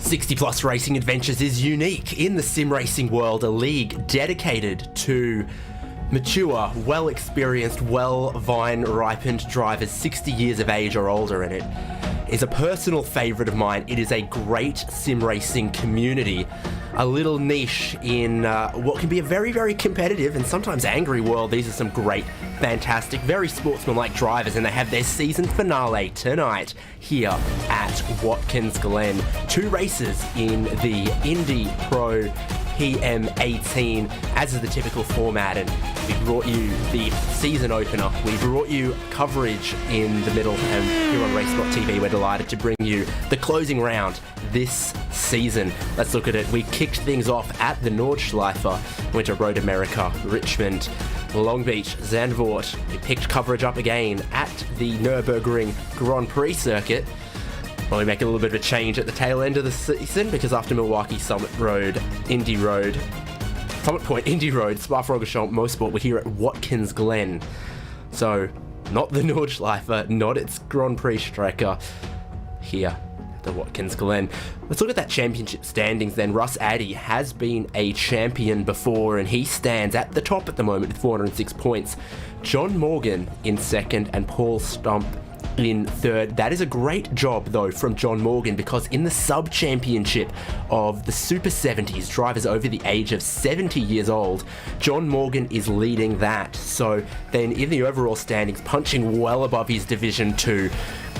60 Plus Racing Adventures is unique in the sim racing world, a league dedicated to mature, well-experienced, vine-ripened drivers 60 years of age or older, and it is a personal favourite of mine. It is a great sim racing community, a little niche in what can be a very, very competitive and sometimes angry world. These are some great, fantastic, very sportsmanlike drivers, and they have their season finale tonight here at Watkins Glen. 2 races in the Indy Pro PM18, as is the typical format, and we brought you the season opener. We brought you coverage in the middle, and here on RaceSpotTV we're delighted to bring you the closing round this season. Let's look at it. We kicked things off at the Nordschleife, went to Road America, Richmond, Long Beach, Zandvoort. We picked coverage up again at the Nürburgring Grand Prix circuit. Well, we make a little bit of a change at the tail end of the season, because after Milwaukee, Summit Point, Indy Road, Spa-Francorchamps, Mosport, we're here at Watkins Glen. So, not the Nordschleife, not its Grand Prix Strecker, here at the Watkins Glen. Let's look at that championship standings then. Russ Addy has been a champion before, and he stands at the top at the moment with 406 points. John Morgan in second, and Paul Stump in third. That is a great job though from John Morgan, because in the sub-championship of the Super 70s, drivers over the age of 70 years old, John Morgan is leading that. So then in the overall standings, punching well above his Division 2.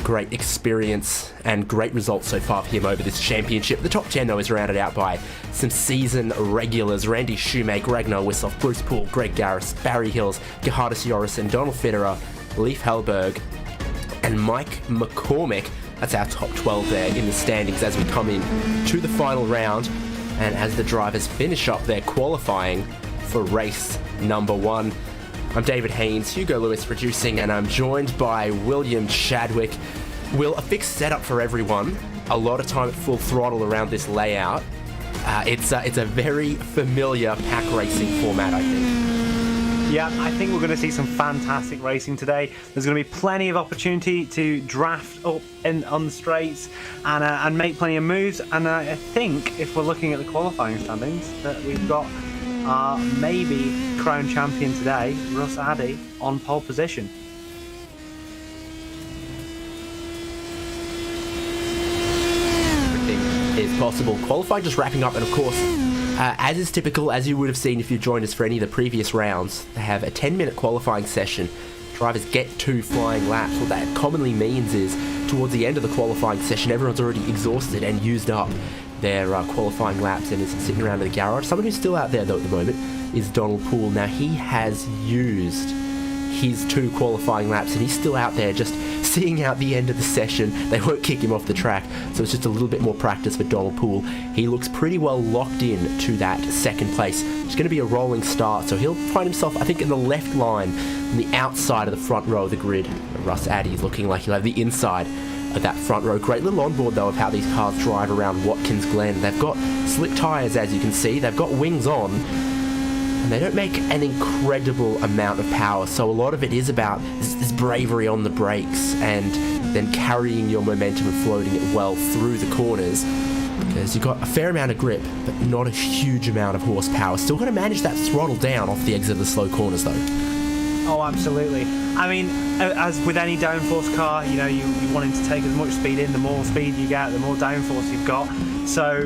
Great experience and great results so far for him over this championship. The top 10 though is rounded out by some season regulars: Randy Shoemake, Ragnar Wissoff, Bruce Poole, Greg Garris, Barry Hills, Gerhardus Jorrison, Donald Fitterer, Leif Hellberg, and Mike McCormick. That's our top 12 there in the standings as we come in to the final round, and as the drivers finish up their qualifying for race number 1. I'm David Haynes, Hugo Lewis producing, and I'm joined by William Chadwick. Will, a fixed setup for everyone, a lot of time at full throttle around this layout. It's a very familiar pack racing format, I think. Yeah, I think we're going to see some fantastic racing today. There's going to be plenty of opportunity to draft up on the straights and make plenty of moves. And I think if we're looking at the qualifying standings, that we've got maybe crown champion today, Russ Addy, on pole position. Everything is possible. Qualifying just wrapping up, and of course, as is typical, as you would have seen if you joined us for any of the previous rounds, they have a 10-minute qualifying session. Drivers get 2 flying laps. What that commonly means is, towards the end of the qualifying session, everyone's already exhausted and used up their qualifying laps and is sitting around in the garage. Someone who's still out there, though, at the moment is Donald Poole. Now, he has used his 2 qualifying laps, and he's still out there just seeing out the end of the session. They won't kick him off the track, so it's just a little bit more practice for Donald Poole. He looks pretty well locked in to that second place. It's going to be a rolling start, so he'll find himself, I think, in the left line, on the outside of the front row of the grid. Russ Addy is looking like he'll have the inside of that front row. Great little onboard, though, of how these cars drive around Watkins Glen. They've got slick tyres, as you can see. They've got wings on, and they don't make an incredible amount of power, so a lot of it is about this bravery on the brakes and then carrying your momentum and floating it well through the corners, because you've got a fair amount of grip but not a huge amount of horsepower. Still got to manage that throttle down off the exit of the slow corners though. Oh, absolutely. I mean, as with any downforce car, you know, you wanting to take as much speed in. The more speed you get, the more downforce you've got. So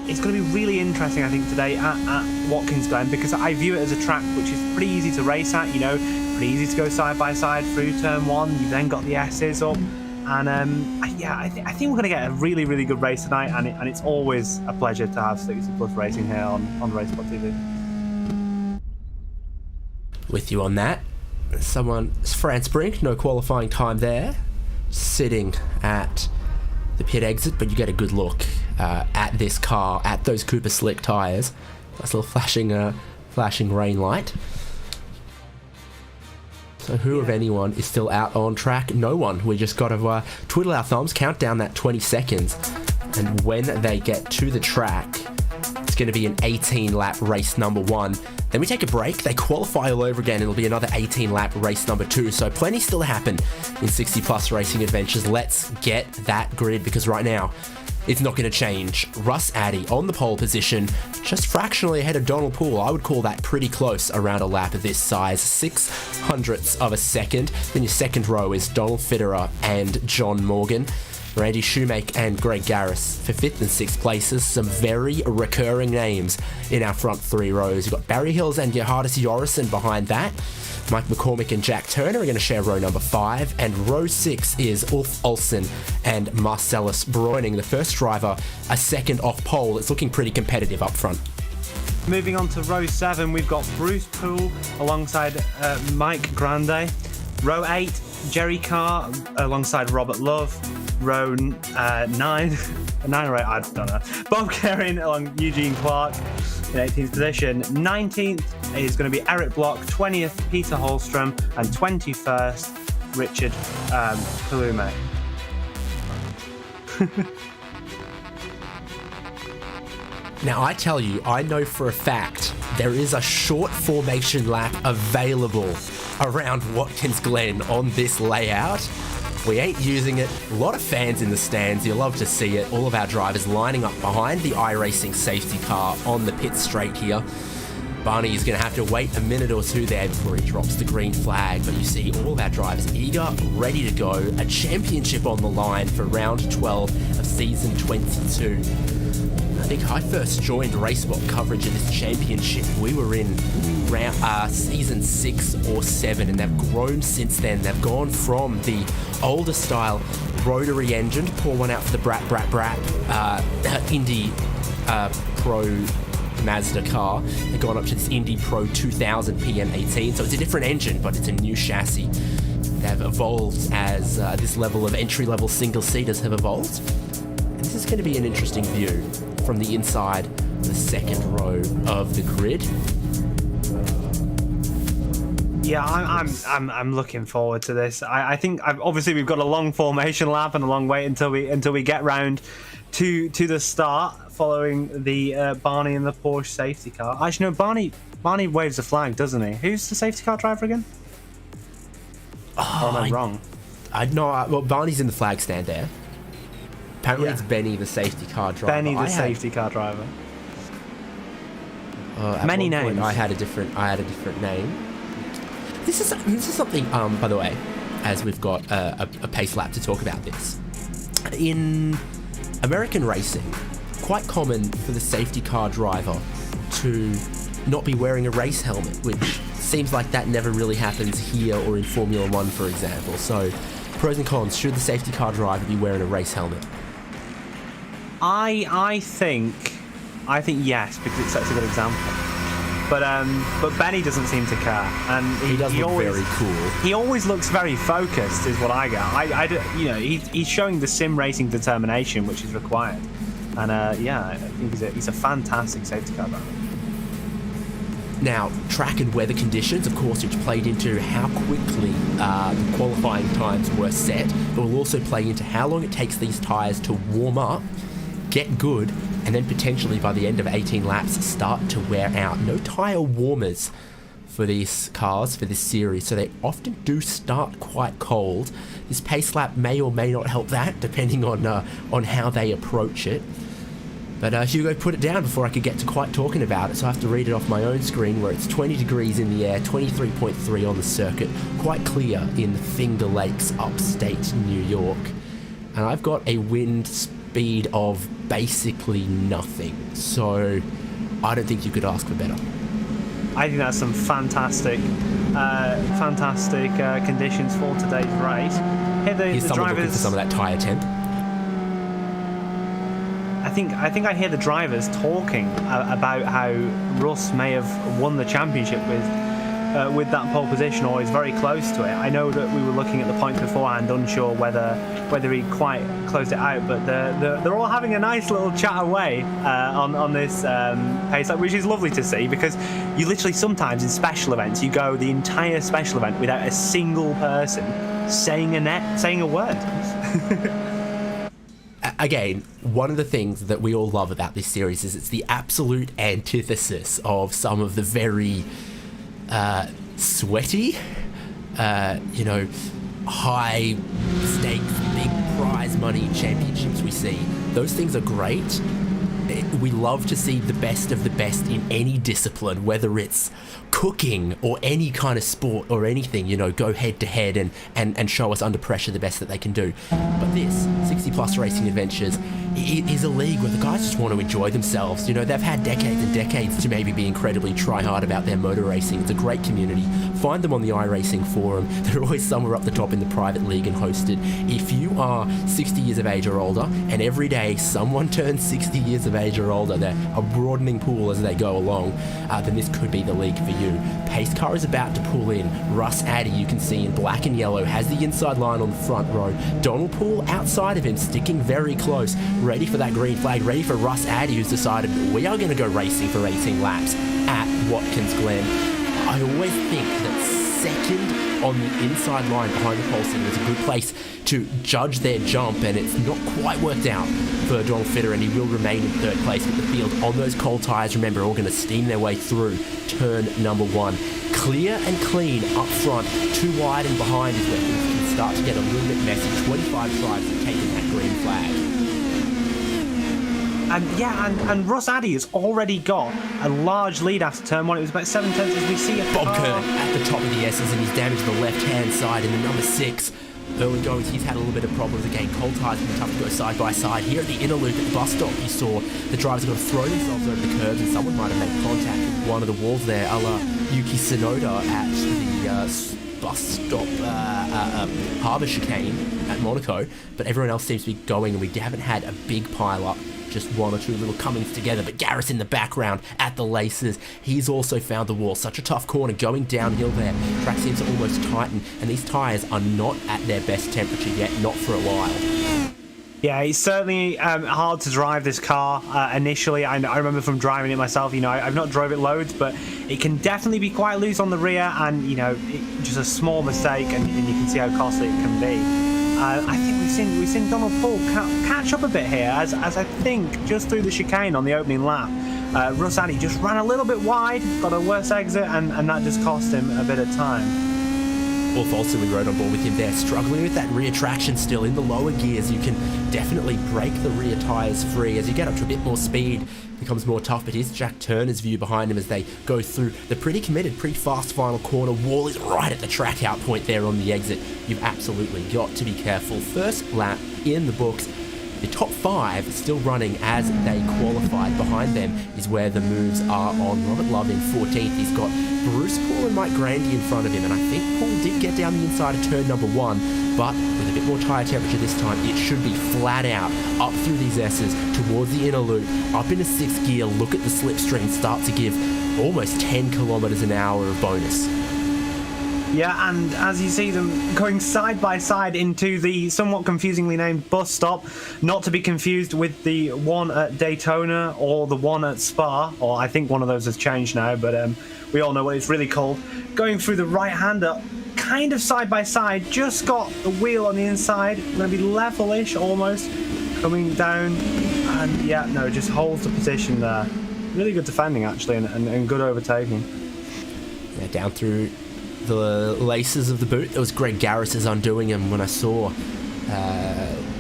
it's going to be really interesting, I think, today at Watkins Glen, because I view it as a track which is pretty easy to race at. You know, pretty easy to go side by side through turn 1. You've then got the S's up, and I think we're going to get a really, really good race tonight. And it's always a pleasure to have 60 Plus Racing here on RaceSpotTV. With you on that, France Brink, no qualifying time there, sitting at the pit exit, but you get a good look at this car, at those Cooper Slick tyres. Nice little flashing rain light. So who, if anyone, is still out on track? No one. We just got to twiddle our thumbs, count down that 20 seconds, and when they get to the track, it's going to be an 18-lap race number 1. Then we take a break, they qualify all over again, it'll be another 18-lap race number 2, so plenty still to happen in 60-plus racing adventures. Let's get that grid, because right now, it's not going to change. Russ Addy on the pole position, just fractionally ahead of Donald Poole. I would call that pretty close around a lap of this size, 0.06 of a second. Then your second row is Donald Fitterer and John Morgan. Randy Shoemake and Greg Garris for 5th and 6th places. Some very recurring names in our front 3 rows. You've got Barry Hills and Johannes Jorison behind that. Mike McCormick and Jack Turner are going to share row number 5. And row 6 is Ulf Olsen and Marcellus Broining. The first driver, a second off pole. It's looking pretty competitive up front. Moving on to row 7, we've got Bruce Poole alongside Mike Grande. Row 8, Jerry Carr alongside Robert Love. Row 9 or 8, I don't know. Bob Kerrin along Eugene Clark in 18th position. 19th is going to be Eric Block. 20th, Peter Holstrom. And 21st, Richard Palume. Now, I tell you, I know for a fact there is a short formation lap available around Watkins Glen on this layout. We ain't using it. A lot of fans in the stands. You'll love to see it. All of our drivers lining up behind the iRacing safety car on the pit straight here. Barney is going to have to wait a minute or two there before he drops the green flag. But you see all of our drivers eager, ready to go. A championship on the line for round 12 of season 22. I think I first joined RaceSpot coverage of this championship. We were in season 6 or 7, and they've grown since then. They've gone from the older style rotary engine, pour one out for the Brat Indy Pro Mazda car. They've gone up to this Indy Pro 2000 PM18, so it's a different engine, but it's a new chassis. They've evolved as this level of entry-level single-seaters have evolved. And this is going to be an interesting view from the inside of the second row of the grid. Yeah, I'm looking forward to this. I think obviously we've got a long formation lap and a long wait until we get round to the start, following the Barney and the Porsche safety car. Actually, no, Barney waves a flag, doesn't he? Who's the safety car driver again? Or am I wrong? Well, Barney's in the flag stand there. Apparently it's Benny, the safety car driver. Benny, the safety car driver. Many names. I had a different name. This is something. By the way, as we've got a pace lap to talk about this. In American racing, quite common for the safety car driver to not be wearing a race helmet, which seems like that never really happens here or in Formula 1, for example. So, pros and cons. Should the safety car driver be wearing a race helmet? I think yes, because it sets a good example. But Benny doesn't seem to care, and he does look very cool. He always looks very focused, is what I get. He's showing the sim racing determination which is required, and I think he's a fantastic safety car driver. Now, track and weather conditions, of course, which played into how quickly the qualifying times were set, but will also play into how long it takes these tyres to warm up, get good, and then potentially by the end of 18 laps start to wear out. No tyre warmers for these cars, for this series, so they often do start quite cold. This pace lap may or may not help that, depending on how they approach it. But Hugo put it down before I could get to quite talking about it, so I have to read it off my own screen, where it's 20 degrees in the air, 23.3 on the circuit, quite clear in Finger Lakes, upstate New York. And I've got a wind speed of basically nothing, so I don't think you could ask for better. I think that's some fantastic conditions for today's race. Here's someone looking for some of that tyre temp. I think I hear the drivers talking about how Russ may have won the championship with that pole position, or is very close to it. I know that we were looking at the points beforehand, unsure whether he quite closed it out, but they're all having a nice little chat away on this pace lap, which is lovely to see, because you literally sometimes in special events you go the entire special event without a single person saying a word. again, one of the things that we all love about this series is it's the absolute antithesis of some of the very sweaty, high stakes, big prize money championships we see. Those things are great. We love to see the best of the best in any discipline, whether it's cooking or any kind of sport or anything, go head to head and show us under pressure the best that they can do. But this 60 Plus Racing Adventures is a league where the guys just want to enjoy themselves. They've had decades and decades to maybe be incredibly try hard about their motor racing. It's a great community. Find them on the iRacing forum. They're always somewhere up the top in the private league and hosted. If you are 60 years of age or older, and every day someone turns 60 years of age or older, they're a broadening pool as they go along, then this could be the league for you. Pace car is about to pull in. Russ Addy, you can see in black and yellow, has the inside line on the front row. Donald Poole outside of him, sticking very close, ready for that green flag, ready for Russ Addy, who's decided we are going to go racing for 18 laps at Watkins Glen. I always think that second on the inside line behind the pole sitter is a good place to judge their jump, and it's not quite worked out for Donald Fitter, and he will remain in third place with the field on those cold tyres. Remember, all going to steam their way through turn number 1. Clear and clean up front, too wide and behind is where things can start to get a little bit messy. 25 drives have taken that green flag. And Russ Addy has already got a large lead after turn 1. It was about 7 tenths as we see it. Bob Kerr at the top of the S's, and he's damaged the left-hand side in the number 6. Early goings, he's had a little bit of problems again. Cold tyres have been tough to go side by side. Here at the inner loop at the bus stop, you saw the drivers have got to throw themselves over the curbs, and someone might have made contact with one of the walls there, a la Yuki Tsunoda at the bus stop harbour chicane at Monaco. But everyone else seems to be going, and we haven't had a big pile-up. Just one or two little comings together, but Garris in the background at the laces. He's also found the wall. Such a tough corner going downhill there. Track seems to almost tighten, and these tyres are not at their best temperature yet, not for a while. Yeah, it's certainly hard to drive this car initially. I remember from driving it myself, I've not drove it loads, but it can definitely be quite loose on the rear, and, just a small mistake, and you can see how costly it can be. I think we've seen Donald Poole catch up a bit here, as I think just through the chicane on the opening lap, Russ Addy just ran a little bit wide, got a worse exit, and that just cost him a bit of time. Wolf also, we rode on board with him there, struggling with that rear traction still in the lower gears. You can definitely break the rear tyres free. As you get up to a bit more speed, it becomes more tough, but here's Jack Turner's view behind him as they go through the pretty committed, pretty fast final corner. Wall is right at the track out point there on the exit. You've absolutely got to be careful. First lap in the books. The top 5 still running as they qualified. Behind them is where the moves are on. Robert Love in 14th. He's got Bruce Poole and Mike Grandy in front of him, and I think Poole did get down the inside of turn number 1, but with a bit more tyre temperature this time, it should be flat out up through these S's towards the inner loop, up into 6th gear. Look at the slipstream start to give almost 10 kilometers an hour of bonus. Yeah, and as you see them going side by side into the somewhat confusingly named bus stop, not to be confused with the one at Daytona or the one at Spa, or I think one of those has changed now, but we all know what it's really called. Going through the right-hander, kind of side by side, just got the wheel on the inside, going to be level-ish almost, coming down, and yeah, no, just holds the position there. Really good defending actually, and good overtaking. Yeah, down through the laces of the boot. There was Greg Garris's undoing him when I saw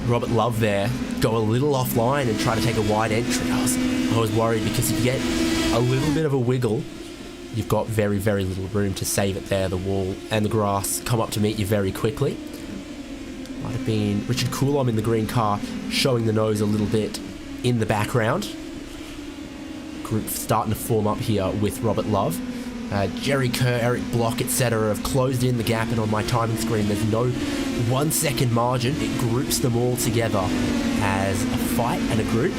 Robert Love there go a little offline and try to take a wide entry. I was worried because if you get a little bit of a wiggle, you've got very, very little room to save it there. The wall and the grass come up to meet you very quickly. Might have been Richard Coulomb in the green car showing the nose a little bit in the background. Group starting to form up here with Robert Love. Jerry Kerr, Eric Block, etc. have closed in the gap, and on my timing screen there's no 1 second margin. It groups them all together as a fight and a group.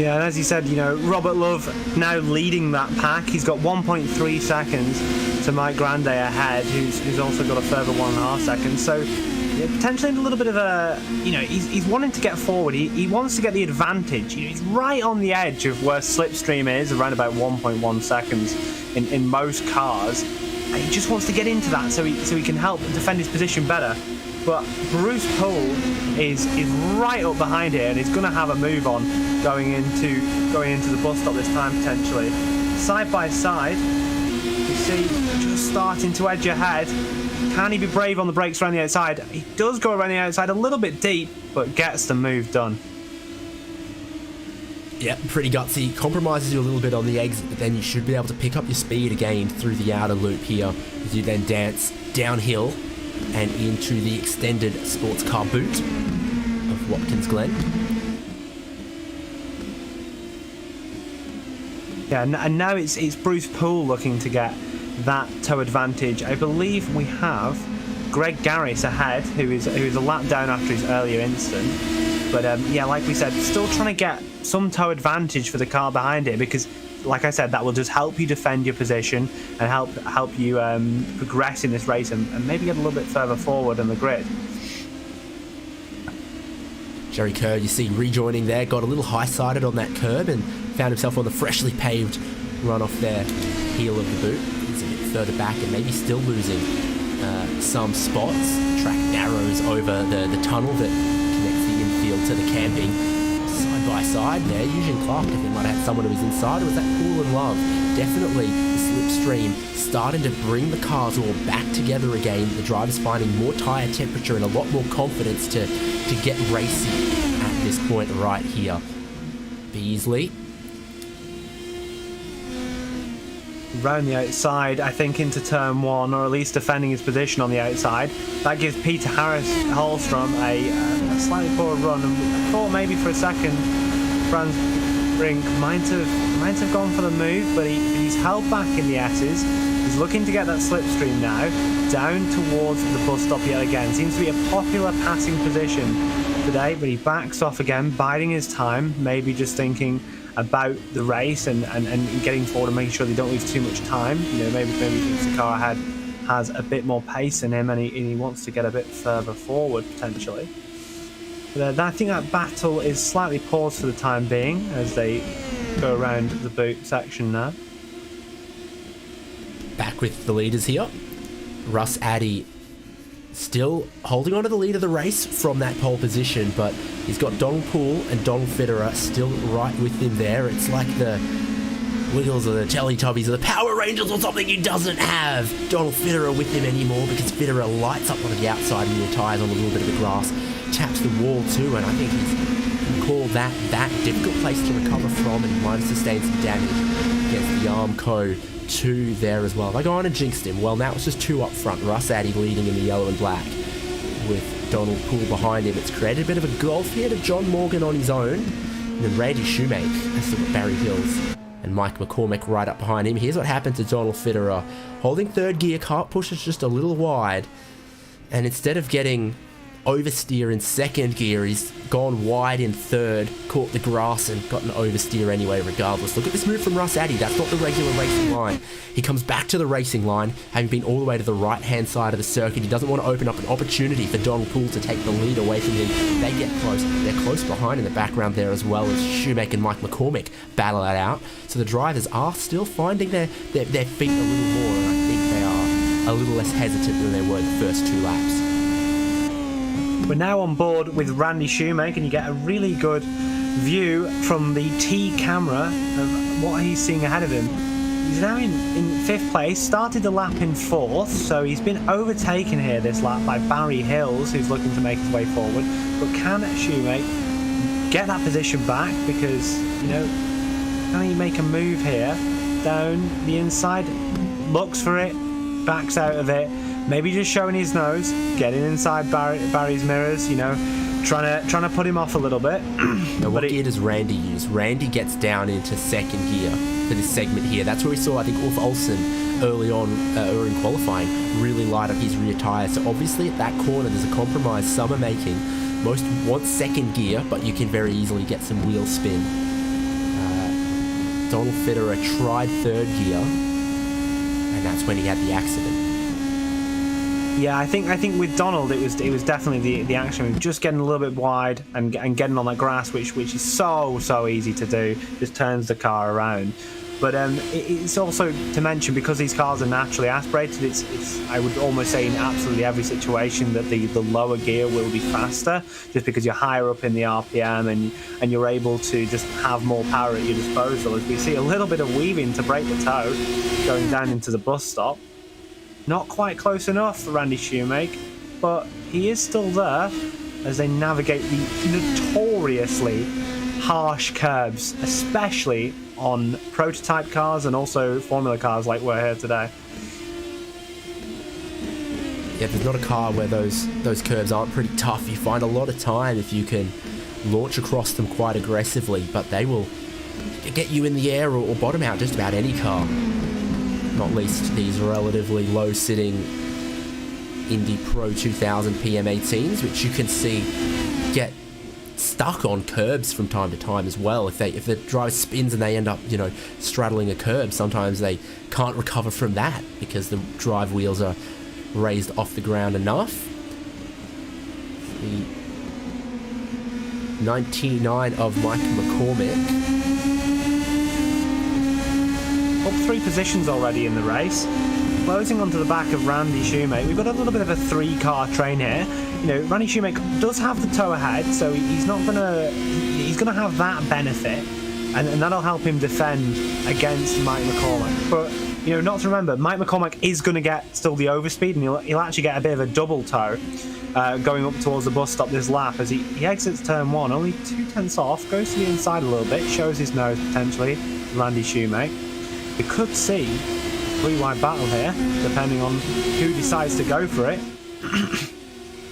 Yeah, and as you said, Robert Love now leading that pack. He's got 1.3 seconds to Mike Grande ahead, who's also got a further 1.5 seconds. So yeah, potentially in a little bit of a, he's wanting to get forward. He wants to get the advantage. He's right on the edge of where slipstream is, around about 1.1 seconds in most cars. And he just wants to get into that so he can help defend his position better. but Bruce Poole is right up behind here, and he's going to have a move on going into the bus stop this time potentially. Side by side, you see, just starting to edge ahead. Can he be brave on the brakes around the outside? He does go around the outside a little bit deep, but gets the move done. Yeah, pretty gutsy. Compromises you a little bit on the exit, but then you should be able to pick up your speed again through the outer loop here as you then dance downhill and into the extended sports car boot of Watkins Glen. Yeah, and now it's Bruce Poole looking to get that toe advantage. I believe we have Greg Garris ahead, who is a lap down after his earlier incident. But yeah, like we said, still trying to get some toe advantage for the car behind it, because, like I said, that will just help you defend your position and help you progress in this race and maybe get a little bit further forward on the grid. Jerry Kerr, you see, rejoining there, got a little high-sided on that curb and found himself on the freshly paved run-off there, heel of the boot. He's a bit further back and maybe still losing some spots. Track narrows over the tunnel that connects the infield to the camping. Side by side there, Eugene Clark, if he might have had someone who was inside, or was that Cool and Love? Definitely the slipstream starting to bring the cars all back together again. The drivers finding more tyre temperature and a lot more confidence to get racing at this point right here. Beasley. Round the outside, I think into turn one, or at least defending his position on the outside. That gives Peter Hallstrom a slightly poor run, and I thought maybe for a second Franz Brink might have gone for the move, but he's held back in the S's. He's looking to get that slipstream now, down towards the bus stop yet again. Seems to be a popular passing position today, but he backs off again, biding his time, maybe just thinking about the race and getting forward and making sure they don't lose too much time. You know, maybe he thinks the car ahead has a bit more pace in him, and he wants to get a bit further forward potentially. But I think that battle is slightly paused for the time being as they go around the boot section now. Back with the leaders here. Russ Addy still holding on to the lead of the race from that pole position, but he's got Donald Poole and Donald Fitterer still right with him there. It's like the Wiggles or the Teletubbies or the Power Rangers or something. He doesn't have Donald Fitterer with him anymore, because Fitterer lights up onto the outside and retires on a little bit of the grass, taps the wall too, and I think he's called that difficult place to recover from, and he might have sustained some damage against the Armco 2 there as well. They go on and jinxed him. Well, now it's just two up front. Russ Addy leading in the yellow and black with Donald Poole behind him. It's created a bit of a gulf here to John Morgan on his own, and then Randy Shoemake has still got Barry Hills and Mike McCormick right up behind him. Here's what happened to Donald Fitterer. Holding third gear, car pushes just a little wide, and instead of getting oversteer in second gear, he's gone wide in third, caught the grass and got an oversteer anyway regardless. Look at this move from Russ Addy. That's not the regular racing line. He comes back to the racing line, having been all the way to the right hand side of the circuit. He doesn't want to open up an opportunity for Donald Poole to take the lead away from him. They get close. They're close behind in the background there as well, as Shoemake and Mike McCormick battle that out. So the drivers are still finding their feet a little more, and I think they are a little less hesitant than they were the first two laps. We're now on board with Randy Shoemake, and you get a really good view from the T camera of what he's seeing ahead of him. He's now in 5th place, started the lap in 4th, so he's been overtaken here this lap by Barry Hills, who's looking to make his way forward. But can Shoemake get that position back? Because, you know, can he make a move here down the inside? Looks for it, backs out of it. Maybe just showing his nose, getting inside Barry's mirrors, you know, trying to put him off a little bit. Now, what gear does Randy use? Randy gets down into second gear for this segment here. That's where we saw, I think, Ulf Olsen early on, or in qualifying, really light up his rear tyre. So obviously at that corner, there's a compromise some are making. Most want second gear, but you can very easily get some wheel spin. Donald Fitterer tried third gear, and that's when he had the accident. Yeah, I think with Donald it was definitely the action, just getting a little bit wide and getting on that grass, which is so easy to do. Just turns the car around. But it's also to mention, because these cars are naturally aspirated, it's I would almost say in absolutely every situation that the lower gear will be faster, just because you're higher up in the RPM and you're able to just have more power at your disposal. As we see a little bit of weaving to break the toe going down into the bus stop. Not quite close enough for Randy Shoemake, but he is still there as they navigate the notoriously harsh curbs, especially on prototype cars and also formula cars like we're here today. Yeah, there's not a car where those curbs aren't pretty tough. You find a lot of time if you can launch across them quite aggressively, but they will get you in the air or bottom out just about any car. Not least these relatively low-sitting Indy Pro 2000 PM18s, which you can see get stuck on curbs from time to time as well. If the driver spins and they end up, straddling a curb, sometimes they can't recover from that because the drive wheels are raised off the ground enough. The 99 of Mike McCormick. Up 3 positions already in the race. Closing onto the back of Randy Shoemake. We've got a little bit of a 3-car train here. Randy Shoemake does have the toe ahead, so he's gonna have that benefit, and that'll help him defend against Mike McCormick. But not to remember, Mike McCormick is gonna get still the overspeed, and he'll actually get a bit of a double toe going up towards the bus stop this lap as he exits turn 1, only 2/10 off, goes to the inside a little bit, shows his nose potentially, Randy Shoemake. We could see a 3-wide battle here, depending on who decides to go for it.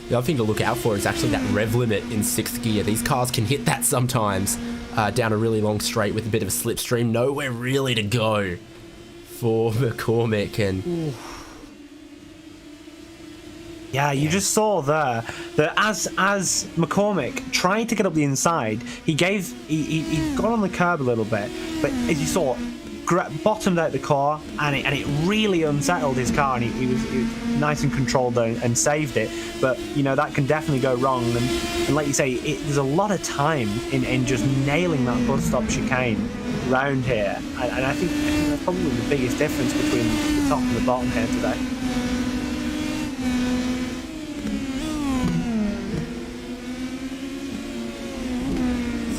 The other thing to look out for is actually that rev limit in 6th gear. These cars can hit that sometimes down a really long straight with a bit of a slipstream. Nowhere really to go for McCormick. And yeah, you just saw there that as McCormick tried to get up the inside, he got on the curb a little bit, but as you saw, bottomed out the car, and it really unsettled his car, and he was nice and controlled and saved it. But that can definitely go wrong, and like you say, there's a lot of time in just nailing that bus stop chicane round here, and I think that's probably the biggest difference between the top and the bottom here today.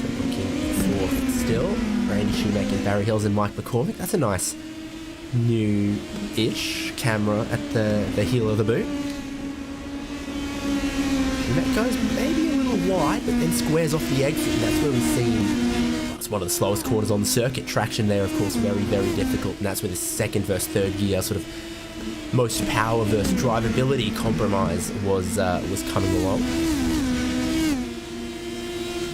so looking 4th still. Randy Shoemake and Barry Hills and Mike McCormick. That's a nice new-ish camera at the heel of the boot. Shoemake goes maybe a little wide, but then squares off the exit, and that's where we've seen it's one of the slowest corners on the circuit. Traction there, of course, very, very difficult, and that's where the 2nd versus 3rd gear sort of most power versus drivability compromise was coming along.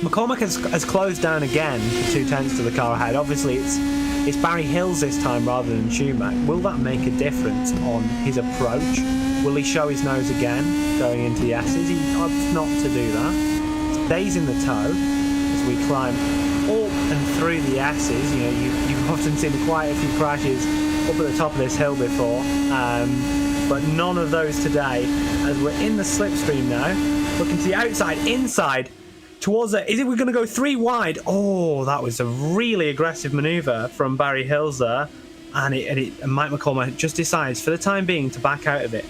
McCormick has closed down again for 2/10 to the car ahead. Obviously, it's Barry Hills this time rather than Shoemake. Will that make a difference on his approach? Will he show his nose again going into the S's? He opts not to do that. Stays in the toe as we climb up and through the S's. You've often seen quite a few crashes up at the top of this hill before, but none of those today. As we're in the slipstream now, looking to the outside, inside. Towards it, we're going to go 3 wide? Oh, that was a really aggressive manoeuvre from Barry Hills there, and Mike McCormick just decides for the time being to back out of it.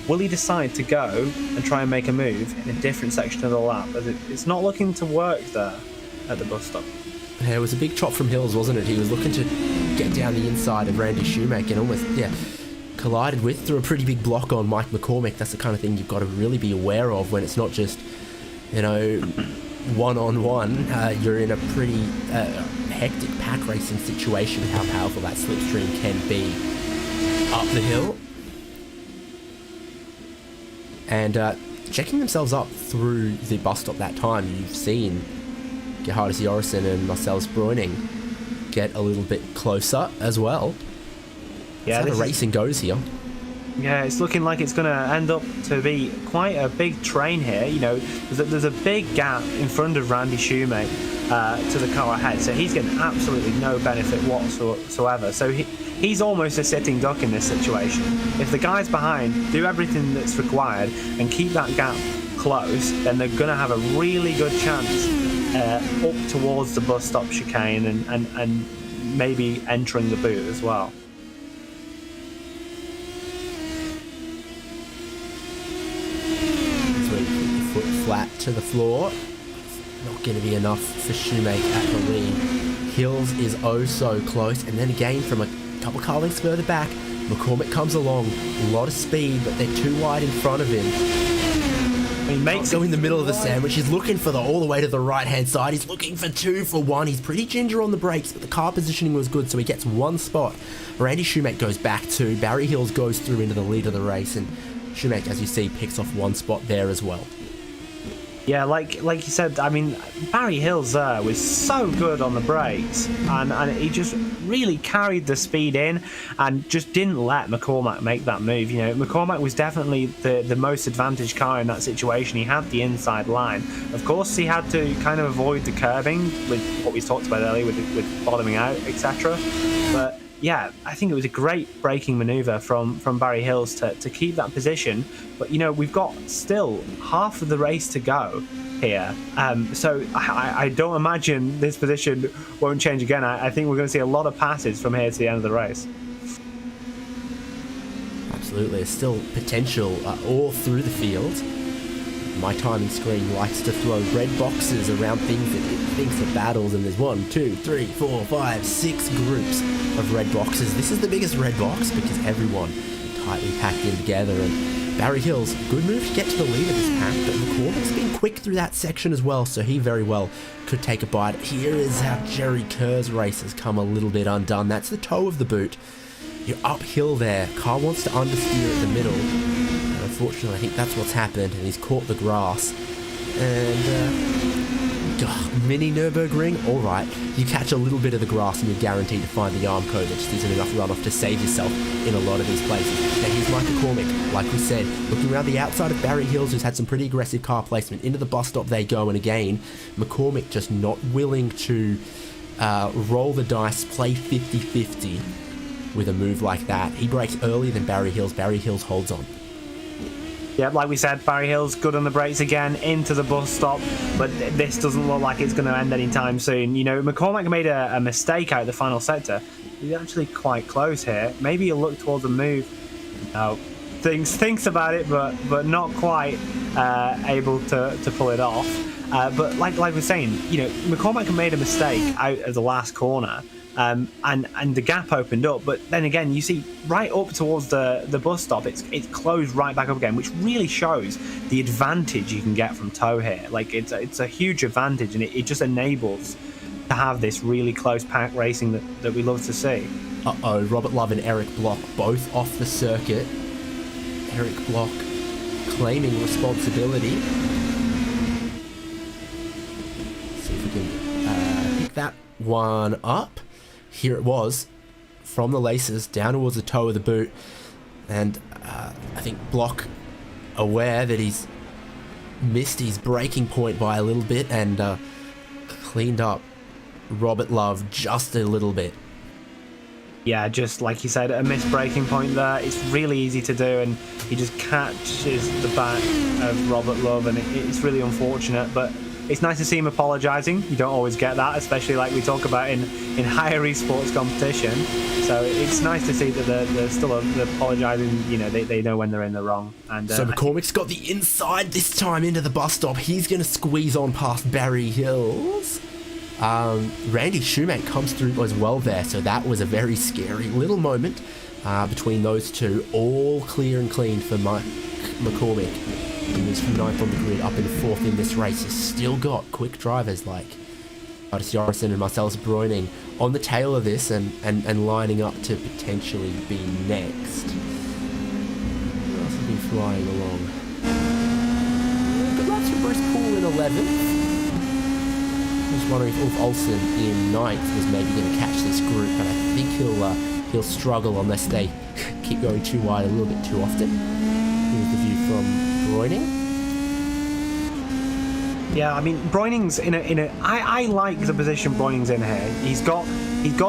Will he decide to go and try and make a move in a different section of the lap? As it's not looking to work there at the bus stop. Yeah, it was a big chop from Hills, wasn't it? He was looking to get down the inside of Randy Shoemake and almost collided with through a pretty big block on Mike McCormick. That's the kind of thing you've got to really be aware of when it's not just one-on-one. You're in a pretty hectic pack racing situation with how powerful that slipstream can be up the hill. And checking themselves up through the bus stop that time, you've seen Gerhardus Jorrison and Marcellus Bruining get a little bit closer as well. Yeah, that's how the racing goes here. Yeah, it's looking like it's going to end up to be quite a big train here. There's a big gap in front of Randy Shoemake to the car ahead, so he's getting absolutely no benefit whatsoever. So he's almost a sitting duck in this situation. If the guys behind do everything that's required and keep that gap close, then they're going to have a really good chance up towards the bus stop chicane and maybe entering the boot as well. Foot flat to the floor. Not going to be enough for Shoemake at the lead. Hills is oh so close, and then again from a couple car lengths further back, McCormick comes along. A lot of speed, but they're too wide in front of him. He makes go in the middle of the sandwich. He's looking for all the way to the right hand side. He's looking for 2 for 1. He's pretty ginger on the brakes, but the car positioning was good, so he gets 1 spot. Randy Shoemake goes back 2. Barry Hills goes through into the lead of the race, and Shoemake, as you see, picks off 1 spot there as well. Yeah, like you said, I mean, Barry Hills there was so good on the brakes, and he just really carried the speed in and just didn't let McCormack make that move. You know, McCormack was definitely the most advantaged car in that situation. He had the inside line. Of course, he had to kind of avoid the curbing with what we talked about earlier with bottoming out, etc. But yeah, I think it was a great braking manoeuvre from Barry Hills to keep that position. But, you know, we've got still half of the race to go here. So I don't imagine this position won't change again. I think we're going to see a lot of passes from here to the end of the race. Absolutely. There's still potential all through the field. My timing screen likes to throw red boxes around things that it thinks are battles, and there's 1, 2, 3, 4, 5, 6 groups of red boxes. This is the biggest red box because everyone tightly packed in together, and Barry Hills, good move to get to the lead of this pack, but McCormick's been quick through that section as well, so he very well could take a bite. Here is how Jerry Kerr's race has come a little bit undone. That's the toe of the boot. You're uphill there. Car wants to understeer at the middle. Unfortunately, I think that's what's happened, and he's caught the grass. And, mini Nürburgring, alright. You catch a little bit of the grass and you're guaranteed to find the arm code. There just isn't enough runoff to save yourself in a lot of these places. Now here's Mike McCormick, like we said, looking around the outside of Barry Hills, who's had some pretty aggressive car placement. Into the bus stop they go, and again, McCormick just not willing to roll the dice, play 50-50 with a move like that. He breaks earlier than Barry Hills. Barry Hills holds on. Yeah, like we said, Barry Hills good on the brakes again into the bus stop, but this doesn't look like it's going to end anytime soon. You know, McCormack made a mistake out of the final sector. He's actually quite close here. Maybe he'll look towards a move. No, thinks about it, but not quite able to pull it off. But like we're saying, you know, McCormack made a mistake out of the last corner. And the gap opened up, but then again you see right up towards the bus stop it's closed right back up again, which really shows the advantage you can get from toe here. Like it's a huge advantage, and it just enables to have this really close pack racing that we love to see. Robert Love and Eric Block both off the circuit. Eric Block claiming responsibility. See if we can pick that one up. Here it was, from the laces down towards the toe of the boot, and I think Block, aware that he's missed his braking point by a little bit, and cleaned up Robert Love just a little bit. Yeah, just like you said, a missed braking point there. It's really easy to do, and he just catches the back of Robert Love, and it's really unfortunate, but it's nice to see him apologising. You don't always get that, especially like we talk about in higher esports competition. So it's nice to see that they're still apologising. You know, they know when they're in the wrong. And so McCormick's got the inside this time into the bus stop. He's going to squeeze on past Barry Hills. Randy Shoemake comes through as well there, so that was a very scary little moment between those two. All clear and clean for Mike McCormick. He moves from 9th on the grid up into 4th in this race. He's still got quick drivers like Otis Jorgensen and Marcellus Breuning on the tail of this and lining up to potentially be next. Who else has been flying along? Good laps for Bruce Poole in 11th. I was wondering if Ulf Olsen in 9th was maybe going to catch this group, but I think he'll struggle unless they keep going too wide a little bit too often. Here's the view from Breuning. Yeah, I mean, Breuning's I like the position Breuning's in here. He's got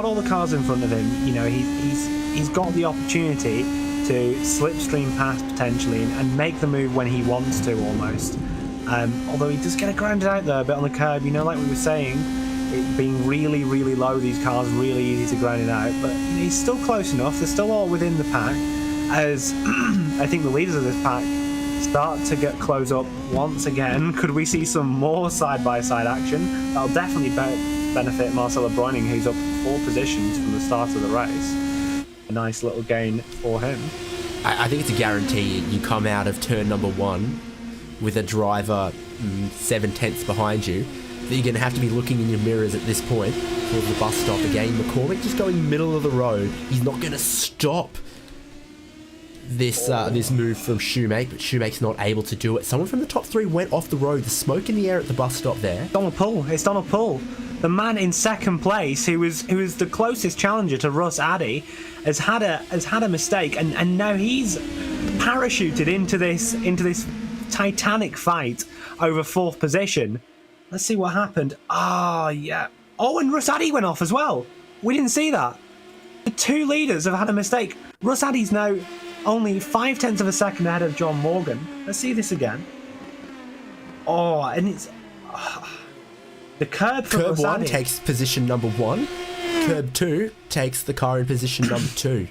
all the cars in front of him. You know, he's got the opportunity to slipstream past potentially and make the move when he wants to almost. Although he does get grounded out there a bit on the curb. You know, like we were saying, it being really, really low, these cars, really easy to grind it out. But he's still close enough. They're still all within the pack, as I think the leaders of this pack start to get close up once again. Could we see some more side-by-side action? That'll definitely benefit Marcelo Breuning, who's up 4 positions from the start of the race. A nice little gain for him. I think it's a guarantee you come out of turn number 1 with a driver 7/10 behind you, that you're going to have to be looking in your mirrors at this point towards the bus stop again. McCormick just going middle of the road. He's not going to stop this move from Shoemake, but Shoemake's not able to do it. Someone from the top 3 went off the road. The smoke in the air at the bus stop there. Donald Poole. It's Donald Poole. The man in second place, who was the closest challenger to Russ Addy, has had a mistake, and now he's parachuted into this titanic fight over 4th position. Let's see what happened. Yeah. Oh, and Russ Addy went off as well. We didn't see that. The 2 leaders have had a mistake. Russ Addy's now only 0.5 of a second ahead of John Morgan. Let's see this again. Oh, and it's the curb for Curb Russ 1 Addy takes position number 1. Curb 2 takes the car in position number 2.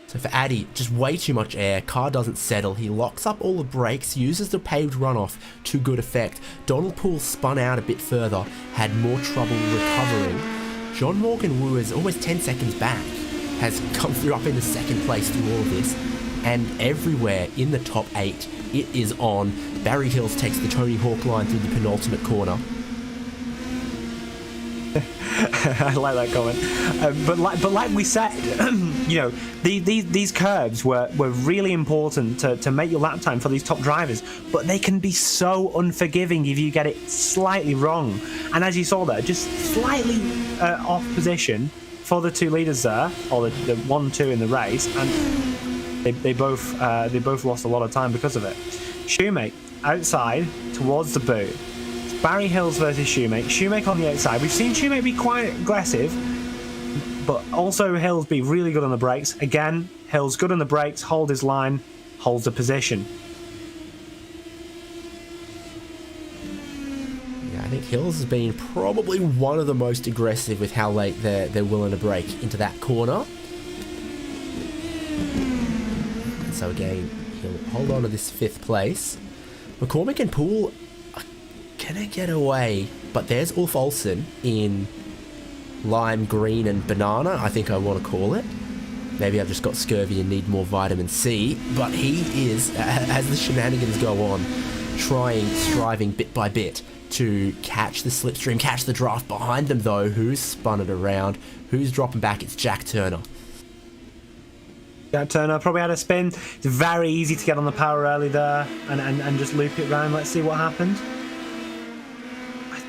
So for Addy, just way too much air. Car doesn't settle. He locks up all the brakes, uses the paved runoff to good effect. Donald Poole spun out a bit further, had more trouble recovering. John Morgan, who is almost 10 seconds back, has come through up into second place through all of this. And everywhere in the top 8, it is on. Barry Hills takes the Tony Hawk line through the penultimate corner. I like that comment. But like we said, these curbs were really important to make your lap time for these top drivers. But they can be so unforgiving if you get it slightly wrong. And as you saw there, just slightly off position for the 2 leaders there, or the 1-2 in the race, and they both lost a lot of time because of it. Shoemake outside towards the boot. Barry Hills versus Shoemake. Shoemake on the outside. We've seen Shoemake be quite aggressive, but also Hills be really good on the brakes. Again, Hills good on the brakes, hold his line, holds the position. Yeah, I think Hills has been probably one of the most aggressive with how late they're willing to brake into that corner. And so again, he'll hold on to this 5th place. McCormick and Poole gonna get away, but there's Ulf Olsen in lime green and banana, I think I want to call it. Maybe I've just got scurvy and need more vitamin C, but he is, as the shenanigans go on, striving bit by bit to catch the slipstream, catch the draft behind them though. Who's spun it around? Who's dropping back? It's Jack Turner. Jack Turner probably had a spin. It's very easy to get on the power early there and just loop it round. Let's see what happened.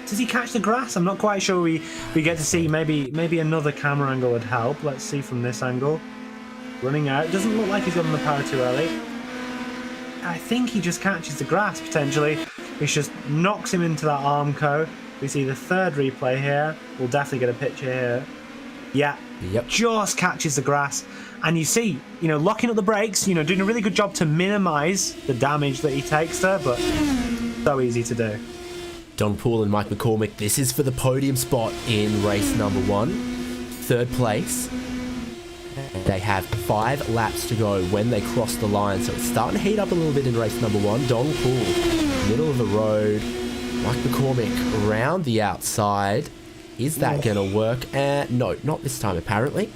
Does he catch the grass? I'm not quite sure. We get to see. Maybe another camera angle would help. Let's see from this angle. Running out. Doesn't look like he's got on the power too early. I think he just catches the grass potentially, which just knocks him into that Armco. We see the 3rd replay here. We'll definitely get a picture here. Yeah. Yep. Just catches the grass. And you see, locking up the brakes, doing a really good job to minimise the damage that he takes there, but so easy to do. Don Poole and Mike McCormick, this is for the podium spot in race number 1. 3rd place. They have 5 laps to go when they cross the line, so it's starting to heat up a little bit in race number 1. Don Poole, middle of the road. Mike McCormick around the outside. Is that going to work? No, not this time apparently.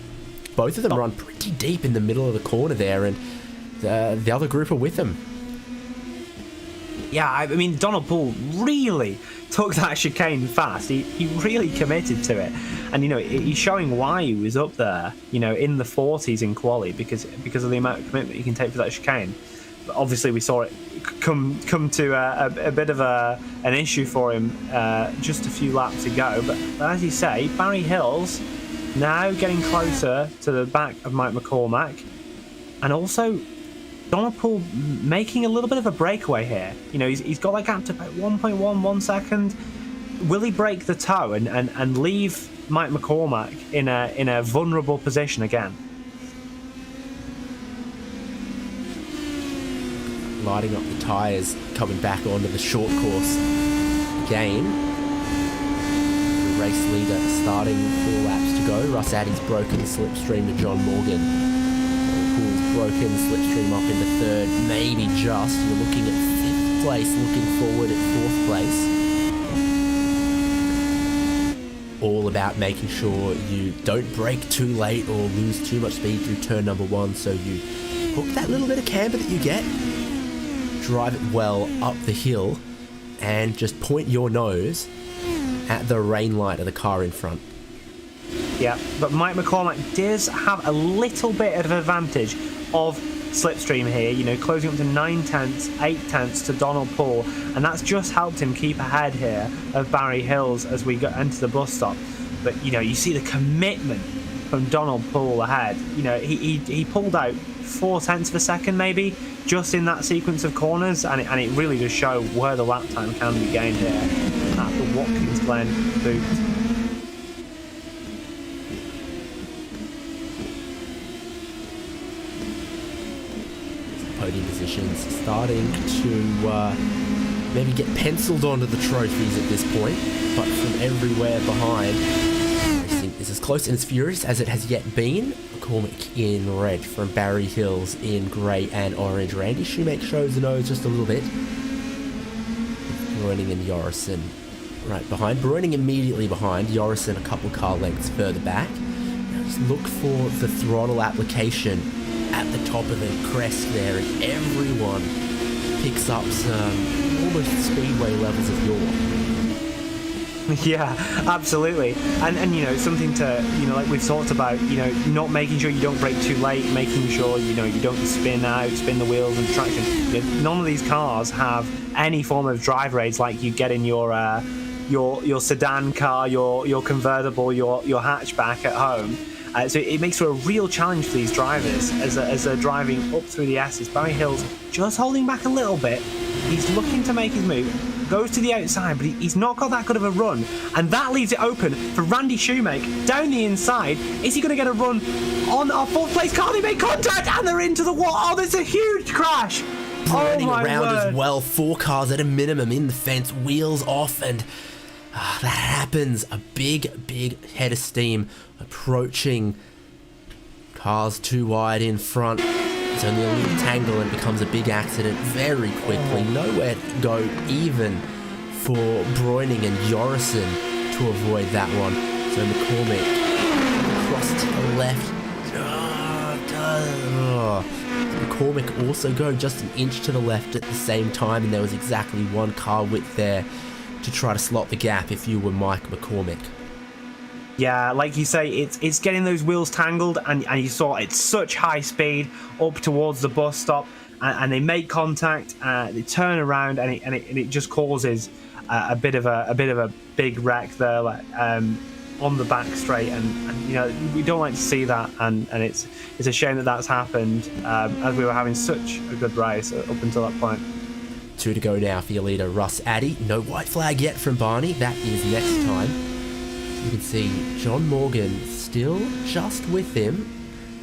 Both of them run pretty deep in the middle of the corner there, and the other group are with them. Yeah, I mean, Donald Poole really took that chicane fast. He really committed to it. And, he's showing why he was up there, in the 40s in quali, because of the amount of commitment he can take for that chicane. But obviously, we saw it come to a bit of an issue for him just a few laps ago. But as you say, Barry Hills now getting closer to the back of Mike McCormack. And also Donald Poole making a little bit of a breakaway here. He's got that gap to about 1.11 second. Will he break the toe and leave Mike McCormack in a vulnerable position again? Lighting up the tyres, coming back onto the short course again. race leader starting 4 laps to go. Russ Addy's broken the slipstream to John Morgan. Pool's broken the slipstream up into 3rd, maybe just. You're looking at 5th place, looking forward at 4th place. All about making sure you don't brake too late or lose too much speed through turn number 1, so you hook that little bit of camber that you get, drive it well up the hill, and just point your nose at the rain light of the car in front. Yeah, but Mike McCormack does have a little bit of advantage of slipstream here, you know, closing up to 9 tenths, 8 tenths to Donald Poole, and that's just helped him keep ahead here of Barry Hills as we enter the bus stop. But, you know, you see the commitment from Donald Poole ahead. You know, he pulled out 4 tenths of a second maybe just in that sequence of corners, and it really does show where the lap time can be gained here at the Watkins Glen boot. Podium positions starting to maybe get penciled onto the trophies at this point, but from everywhere behind, racing is as close and as furious as it has yet been. McCormack in red from Barry Hills in grey and orange. Randy Shoemake shows the nose just a little bit. Bruining and Yorison right behind. Bruining immediately behind. Yorison a couple car lengths further back. Now just look for the throttle application at the top of the crest there, and everyone picks up some almost speedway levels of yaw. Yeah, absolutely. And you know, something to, you know, like we've talked about, you know, not making sure you don't brake too late, making sure, you know, you don't spin the wheels and traction. You know, none of these cars have any form of drive aids like you get in your sedan car, your convertible, your hatchback at home. So it makes for a real challenge for these drivers as they're driving up through the S's. Barry Hills just holding back a little bit. He's looking to make his move, goes to the outside, but he's not got that good of a run, and that leaves it open for Randy Shoemake down the inside. Is he going to get a run on our 4th place car? They make contact and they're into the wall. Oh, there's a huge crash. Running around word. as well. 4 cars at a minimum in the fence, wheels off, and that happens. A big head of steam approaching. Cars too wide in front. It's only a little tangle and becomes a big accident very quickly. Nowhere to go even for Bruining and Yorison to avoid that one. So McCormack across to the left. McCormack also go just an inch to the left at the same time, and there was exactly 1 car width there to try to slot the gap if you were Mike McCormack. Yeah, like you say, it's getting those wheels tangled, and you saw it's such high speed up towards the bus stop, and they make contact, they turn around, and it just causes a bit of a big wreck there, like, on the back straight, and you know, we don't like to see that, and it's a shame that that's happened as we were having such a good race up until that point. 2 to go now for your leader, Russ Addy. No white flag yet from Barney. That is next time. You can see John Morgan still just with him.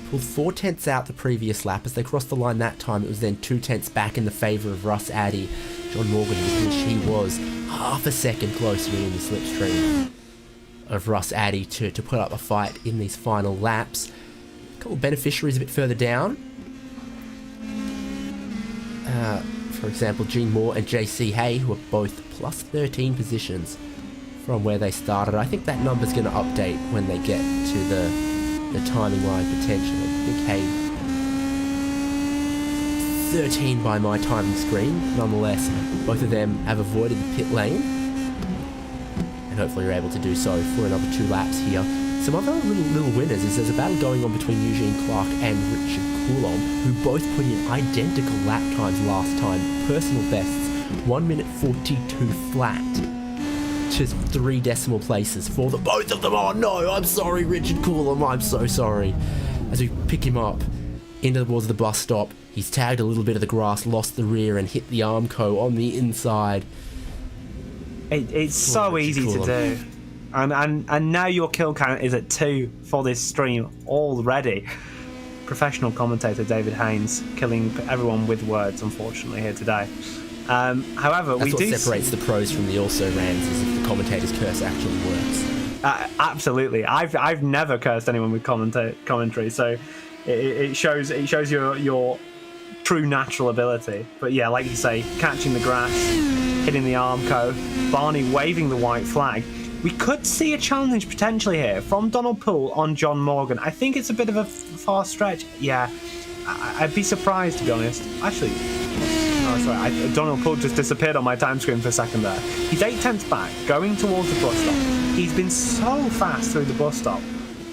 Pulled 4 tenths out the previous lap. As they crossed the line that time, it was then 2 tenths back in the favour of Russ Addy. John Morgan, with which he was half a second closer in the slipstream of Russ Addy to put up a fight in these final laps. A couple of beneficiaries a bit further down. For example, Gene Moore and JC Hay, who are both plus 13 positions from where they started. I think that number's going to update when they get to the timing line potentially. I think Hay 13 by my timing screen. Nonetheless, both of them have avoided the pit lane, and hopefully are able to do so for another 2 laps here. Some other little winners is there's a battle going on between Eugene Clark and Richard Coulomb, who both put in identical lap times last time. Personal bests, 1 minute 42 flat. Just 3 decimal places for the both of them. Oh no, I'm sorry, Richard Coulomb, I'm so sorry. As we pick him up into towards the bus stop, he's tagged a little bit of the grass, lost the rear, and hit the Armco on the inside. It's so easy to do. And now your kill count is at 2 for this stream already. Professional commentator David Haynes killing everyone with words, unfortunately, here today. However, that's what separates the pros from the also-rans, is if the commentator's curse actually works. Absolutely. I've never cursed anyone with commentary, so it shows your true natural ability. But yeah, like you say, catching the grass, hitting the Armco, Barney waving the white flag. We could see a challenge potentially here from Donald Poole on John Morgan. I think it's a bit of a far stretch. Yeah, I'd be surprised, to be honest. Actually, oh, sorry, Donald Poole just disappeared on my time screen for a second there. He's 8/10 back, going towards the bus stop. He's been so fast through the bus stop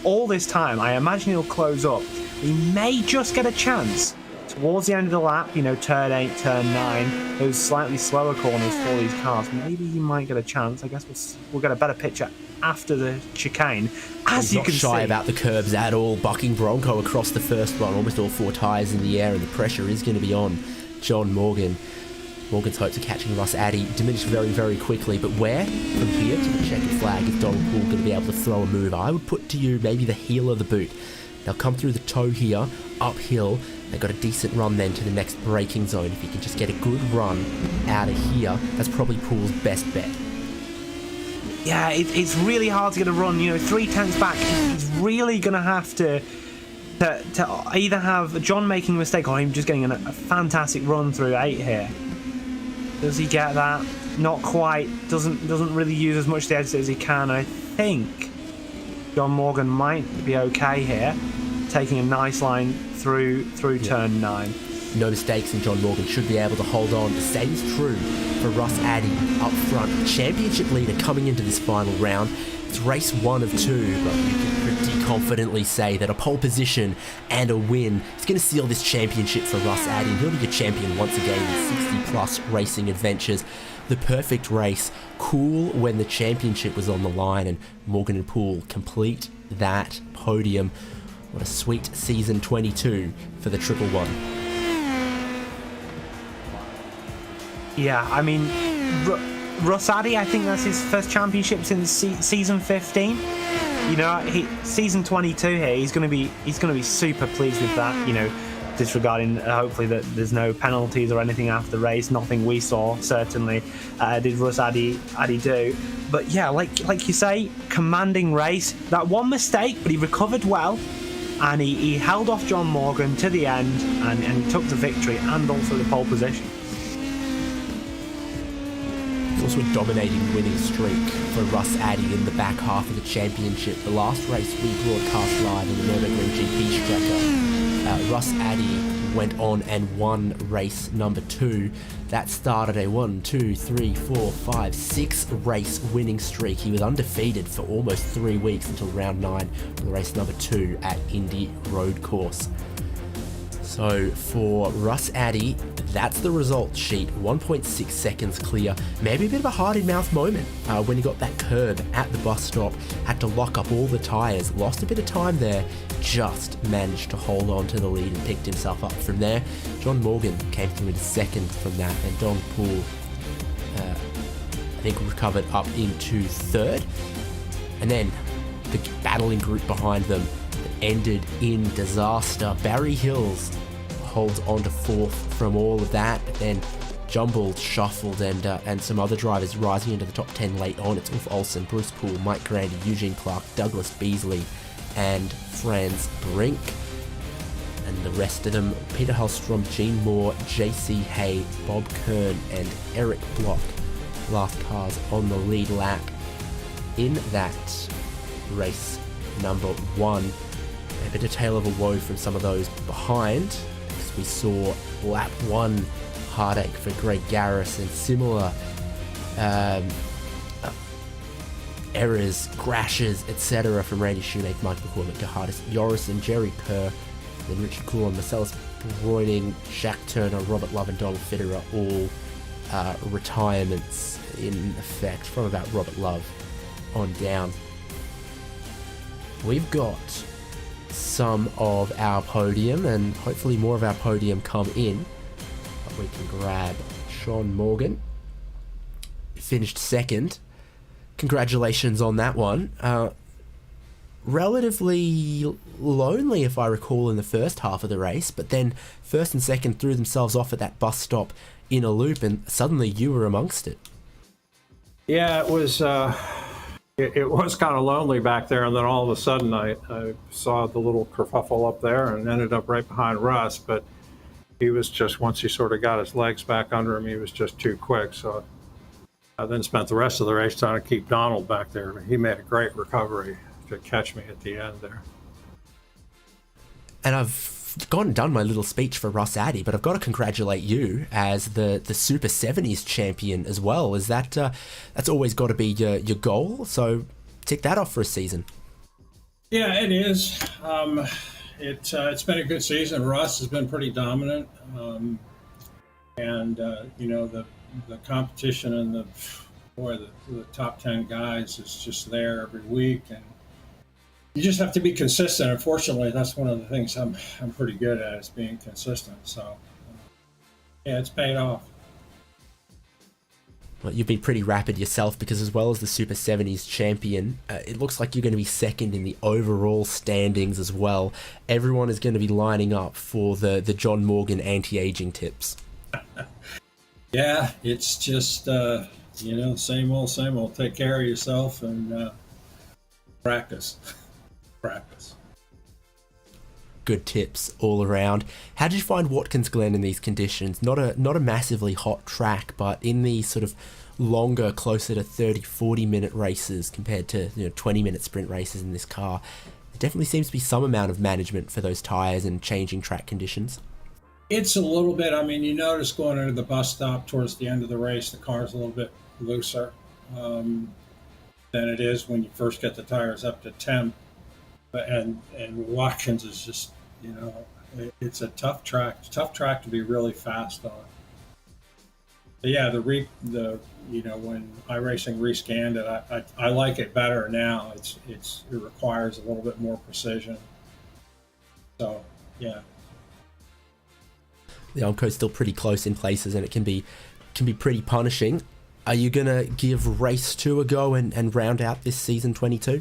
all this time. I imagine he'll close up. He may just get a chance towards the end of the lap, turn 8, turn 9, those slightly slower corners for these cars. Maybe he might get a chance. I guess we'll get a better picture after the chicane. As you can see, not shy about the curbs at all. Bucking Bronco across the first one, almost all 4 tyres in the air, and the pressure is going to be on John Morgan. Morgan's hopes of catching Russ Addy diminished very, very quickly, but where from here to the checkered flag is Donald Poole going to be able to throw a move? I would put to you maybe the heel of the boot. They'll come through the toe here, uphill. They've got a decent run then to the next braking zone. If you can just get a good run out of here, that's probably Poole's best bet. Yeah, it's really hard to get a run. 3/10 back, he's really going to have to either have John making a mistake or him just getting a fantastic run through 8 here. Does he get that? Not quite. Doesn't really use as much the edge as he can. I think John Morgan might be okay here, taking a nice line through turn 9. No mistakes, and John Morgan should be able to hold on. The same is true for Russ Addy up front. Championship leader coming into this final round. It's race 1 of 2, but you can pretty confidently say that a pole position and a win is going to seal this championship for Russ Addy. He'll be a champion once again in 60-plus racing adventures. The perfect race, cool when the championship was on the line, and Morgan and Poole complete that podium. What a sweet season 22 for the Triple One. Yeah, I mean, Russ Addy, I think that's his first championship since season 15. Season 22 here, he's going to be super pleased with that. Disregarding hopefully that there's no penalties or anything after the race. Nothing we saw certainly did Russ Addy do. But yeah, like you say, commanding race. That one mistake, but he recovered well, and he held off John Morgan to the end, and he took the victory and also the pole position. Also a dominating winning streak for Russ Addy in the back half of the championship. The last race we broadcast live in the Nürburgring GP Strecker, Russ Addy went on and won race number 2. That started a 6 race winning streak. He was undefeated for almost 3 weeks until round 9 for race number 2 at Indy Road Course. So for Russ Addy, that's the result sheet. 1.6 seconds clear. Maybe a bit of a heart-in-mouth moment when he got that curb at the bus stop. Had to lock up all the tyres. Lost a bit of time there. Just managed to hold on to the lead and picked himself up from there. John Morgan came through in second from that, and Don Poole, I think, recovered up into third. And then the battling group behind them ended in disaster. Barry Hills holds on to fourth from all of that, but then jumbled, shuffled, and some other drivers rising into the top 10 late on. It's Ulf Olsen, Bruce Poole, Mike Grandy, Eugene Clark, Douglas Beasley, and Franz Brink. And the rest of them, Peter Hallstrom, Gene Moore, JC Hay, Bob Kern, and Eric Block. Last cars on the lead lap in that race number 1. A bit of tale of a woe from some of those behind. We saw lap 1 heartache for Greg Garris and similar errors, crashes, etc. from Randy Shoemake, Michael McCormick, Gahardis Yorison, Jerry Kerr, then Richard Coulon, Marcellus Broiding, Shaq Turner, Robert Love and Donald Fitterer, all retirements in effect from about Robert Love on down. We've got some of our podium, and hopefully more of our podium come in. But we can grab Sean Morgan. Finished second. Congratulations on that one. Relatively lonely, if I recall, in the first half of the race, but then first and second threw themselves off at that bus stop in a loop, and suddenly you were amongst it. Yeah, it was it was kind of lonely back there, and then all of a sudden I saw the little kerfuffle up there and ended up right behind Russ. But he was just, once he sort of got his legs back under him, he was just too quick. So I then spent the rest of the race trying to keep Donald back there. He made a great recovery to catch me at the end there. And I've gone and done my little speech for Russ Addy, but I've got to congratulate you as the Super 70s champion as well. Is that that's always got to be your goal? So tick that off for a season. Yeah, it is. It's been a good season. Russ has been pretty dominant, and you know, the competition and the top 10 guys is just there every week, and you just have to be consistent. Unfortunately, that's one of the things I'm pretty good at, is being consistent. So yeah, it's paid off. Well, you've been pretty rapid yourself, because as well as the Super 70s champion, it looks like you're going to be second in the overall standings as well. Everyone is going to be lining up for the John Morgan anti-aging tips. Yeah, it's just, you know, same old, same old. Take care of yourself and practice. Practice. Good tips all around. How did you find Watkins Glen in these conditions? Not a massively hot track, but in these sort of longer, closer to 30-40 minute races compared to 20-minute sprint races in this car, there definitely seems to be some amount of management for those tyres and changing track conditions. It's a little bit. I mean, you notice going into the bus stop towards the end of the race, the car's a little bit looser than it is when you first get the tires up to temp. And Watkins is just, you know, it's a tough track to be really fast on. But yeah, you know, when iRacing rescanned it, I like it better now. It requires a little bit more precision. So yeah. The Omco's still pretty close in places, and it can be pretty punishing. Are you gonna give race 2 a go and round out this season 22?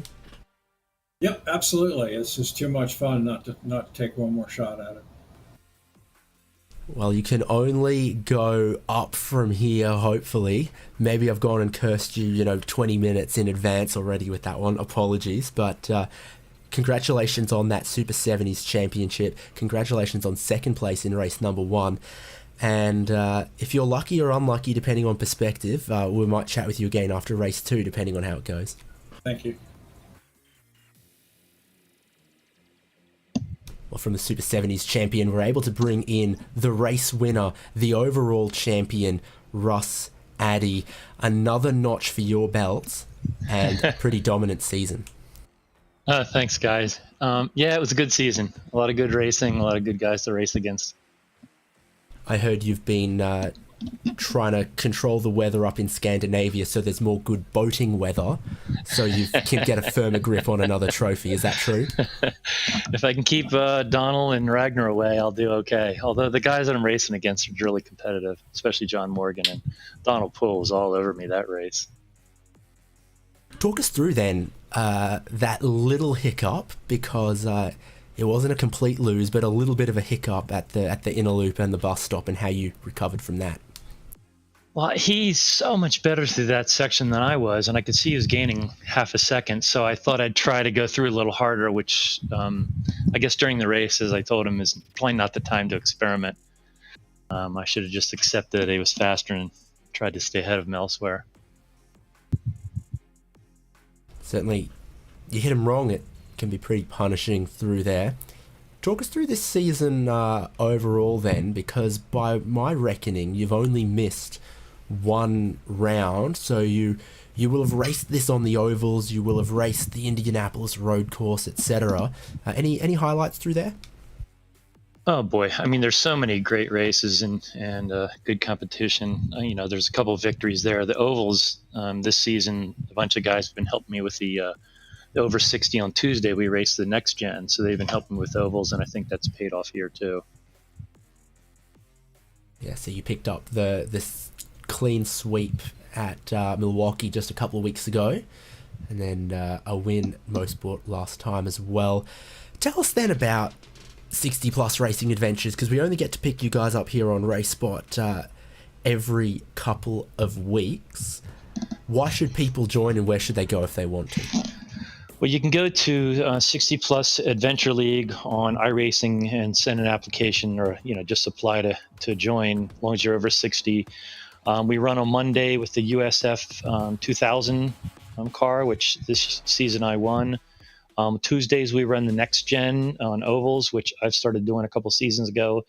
Yep, absolutely. It's just too much fun not to take one more shot at it. Well, you can only go up from here, hopefully. Maybe I've gone and cursed you, 20 minutes in advance already with that one. Apologies, but congratulations on that Super 70s championship. Congratulations on second place in race number 1. And if you're lucky or unlucky, depending on perspective, we might chat with you again after race 2, depending on how it goes. Thank you. Well, from the Super 70s champion, we're able to bring in the race winner, the overall champion, Russ Addy. Another notch for your belt, and a pretty dominant season. Thanks, guys. Yeah, it was a good season. A lot of good racing, a lot of good guys to race against. I heard you've been trying to control the weather up in Scandinavia so there's more good boating weather, so you can get a firmer grip on another trophy. Is that true? If I can keep Donald and Ragnar away, I'll do okay. Although the guys that I'm racing against are really competitive, especially John Morgan, and Donald Poole was all over me that race. Talk us through then that little hiccup, because it wasn't a complete lose, but a little bit of a hiccup at the inner loop and the bus stop, and how you recovered from that. Well, he's so much better through that section than I was, and I could see he was gaining half a second, so I thought I'd try to go through a little harder, which I guess during the race, as I told him, is probably not the time to experiment. I should have just accepted that he was faster and tried to stay ahead of him elsewhere. Certainly, you hit him wrong, it can be pretty punishing through there. Talk us through this season overall then, because by my reckoning, you've only missed one round, so you will have raced this on the ovals, you will have raced the Indianapolis road course, etc. Any highlights through there? Oh boy, I mean, there's so many great races and good competition. There's a couple of victories there. The ovals this season, a bunch of guys have been helping me with the over 60 on Tuesday. We raced the next gen, so they've been helping with ovals, and I think that's paid off here too. Yeah, so you picked up this clean sweep at Milwaukee just a couple of weeks ago, and then a win Mosport last time as well. Tell us then about 60 plus racing adventures, because we only get to pick you guys up here on RaceSpot every couple of weeks. Why should people join, and where should they go if they want to? Well, you can go to 60 Plus Adventure League on iRacing and send an application, or just apply to join as long as you're over 60. We run on Monday with the USF 2000 car, which this season I won. Tuesdays we run the next gen on ovals, which I've started doing a couple seasons ago,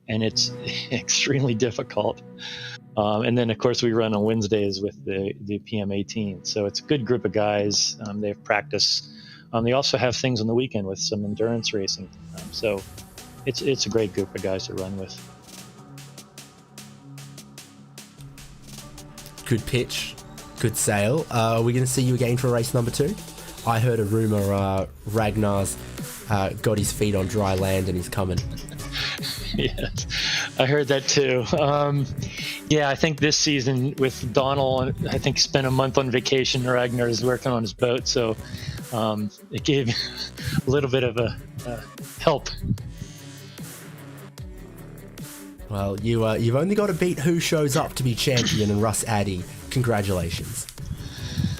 and it's extremely difficult. And then, of course, we run on Wednesdays with the PM18. So it's a good group of guys. They have practice. They also have things on the weekend with some endurance racing. So it's a great group of guys to run with. Good pitch, good sail. Are we going to see you again for race number 2? I heard a rumor Ragnar's got his feet on dry land and he's coming. Yes, I heard that too. I think this season with Donald, I think he spent a month on vacation. Ragnar is working on his boat, so it gave a little bit of a help. Well, you've only got to beat who shows up to be champion, and Russ Addy. Congratulations.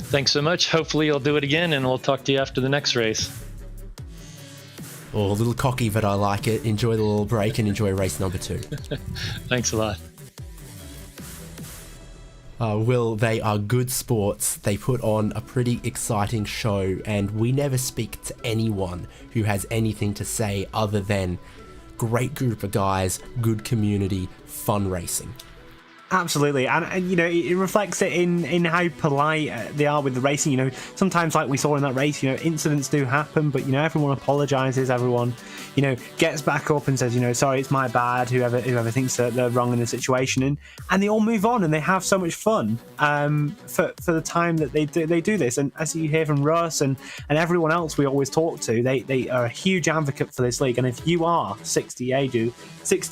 Thanks so much. Hopefully I'll do it again, and we'll talk to you after the next race. Oh, a little cocky, but I like it. Enjoy the little break and enjoy race number 2. Thanks a lot. Will, they are good sports. They put on a pretty exciting show, and we never speak to anyone who has anything to say other than great group of guys, good community, fun racing. Absolutely, and it reflects it in how polite they are with the racing. Sometimes, like we saw in that race, incidents do happen, but everyone apologizes, everyone gets back up and says, sorry, it's my bad, whoever thinks that they're wrong in the situation, and they all move on and they have so much fun for the time that they do this. And as you hear from Russ and everyone else we always talk to, they are a huge advocate for this league. And if you are 60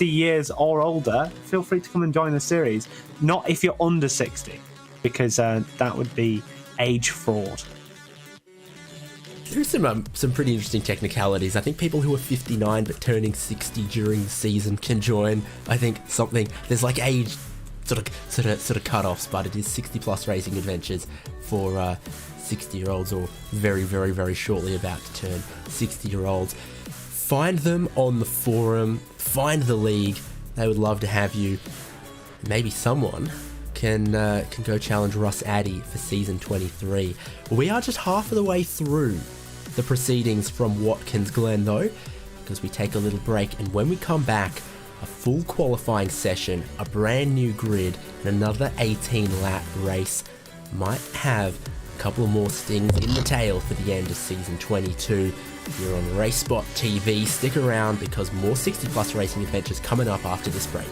years or older, feel free to come and join the series. Not if you're under 60, because that would be age fraud. There's some pretty interesting technicalities. I think people who are 59 but turning 60 during the season can join. I think there's like age sort of cut-offs, but it is 60 plus racing adventures for 60-year-olds, or very, very, very shortly about to turn 60-year-olds. Find them on the forum, find the league. They would love to have you. Maybe someone can go challenge Russ Addy for season 23. We are just half of the way through the proceedings from Watkins Glen, though, because we take a little break, and when we come back, a full qualifying session, a brand new grid, and another 18-lap race might have a couple more stings in the tail for the end of season 22. You're on RaceSpotTV. Stick around, because more 60 plus racing adventures coming up after this break.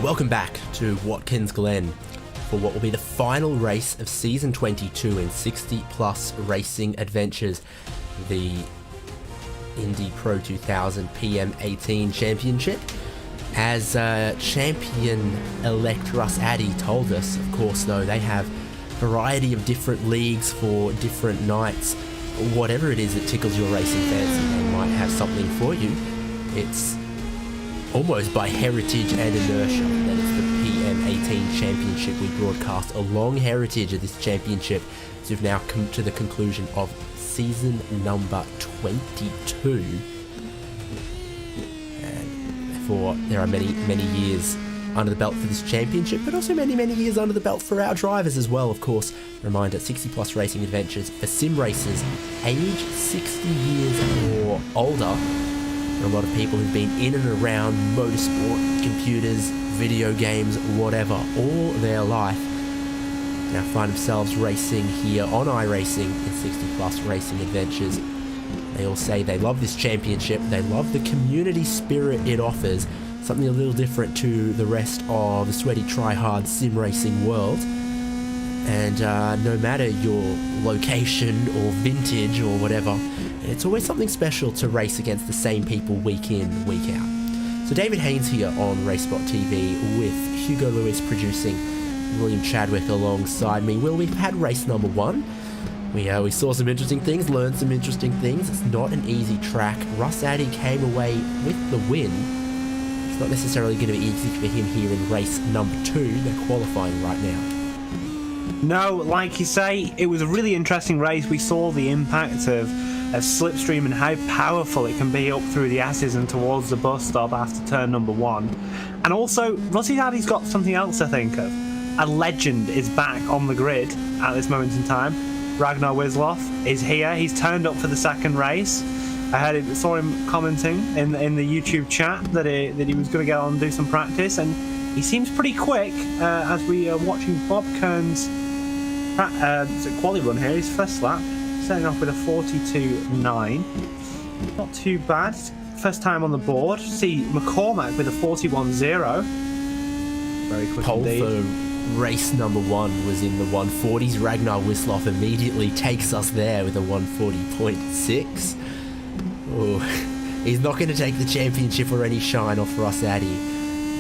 welcome back to Watkins Glen for what will be the final race of Season 22 in 60 Plus Racing Adventures, the Indy Pro 2000 PM18 Championship. As champion-elect Russ Addy told us, of course, though, they have a variety of different leagues for different nights. Whatever it is that tickles your racing fancy, they might have something for you. It's almost by heritage and inertia that it's the PM18 Championship. We broadcast a long heritage of this championship, as we've now come to the conclusion of season number 22. And therefore, there are many, many years under the belt for this championship, but also many, many years under the belt for our drivers as well, of course. Reminder, 60 Plus Racing Adventures for sim racers age 60 years or older. There are a lot of people who've been in and around motorsport, computers, video games, whatever, all their life, now find themselves racing here on iRacing in 60 Plus Racing Adventures. They all say they love this championship, they love the community spirit it offers, something a little different to the rest of the sweaty try-hard sim racing world. And no matter your location or vintage or whatever, it's always something special to race against the same people week in, week out. So David Haynes here on RaceSpotTV with Hugo Lewis producing, William Chadwick alongside me. Will, we've had race number 1. We saw some interesting things, learned some interesting things. It's not an easy track. Russ Addy came away with the win. It's not necessarily going to be easy for him here in race number 2. They're qualifying right now. No, like you say, it was a really interesting race. We saw the impact of slipstream and how powerful it can be up through the S's and towards the bus stop after turn number 1. And also, Rusty Addy's got something else to think of. A legend is back on the grid at this moment in time. Ragnar Wisloff is here. He's turned up for the second race. Saw him commenting in the YouTube chat that he was going to get on and do some practice, and he seems pretty quick as we are watching Bob Kern's quali run here. His first lap, setting off with a 42.9. Not too bad. First time on the board. See McCormack with a 41.0. Very quick Pole indeed. for race number 1 was in the 140s. Ragnar Wisloff immediately takes us there with a 140.6. Oh, he's not going to take the championship or any shine off Russ Addy.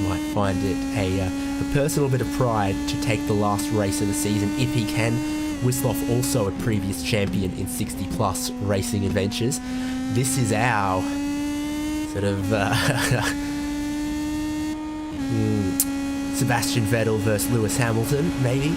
Might find it a personal bit of pride to take the last race of the season if he can. Wisloff also a previous champion in 60 Plus Racing Adventures. This is our sort of Sebastian Vettel versus Lewis Hamilton, maybe.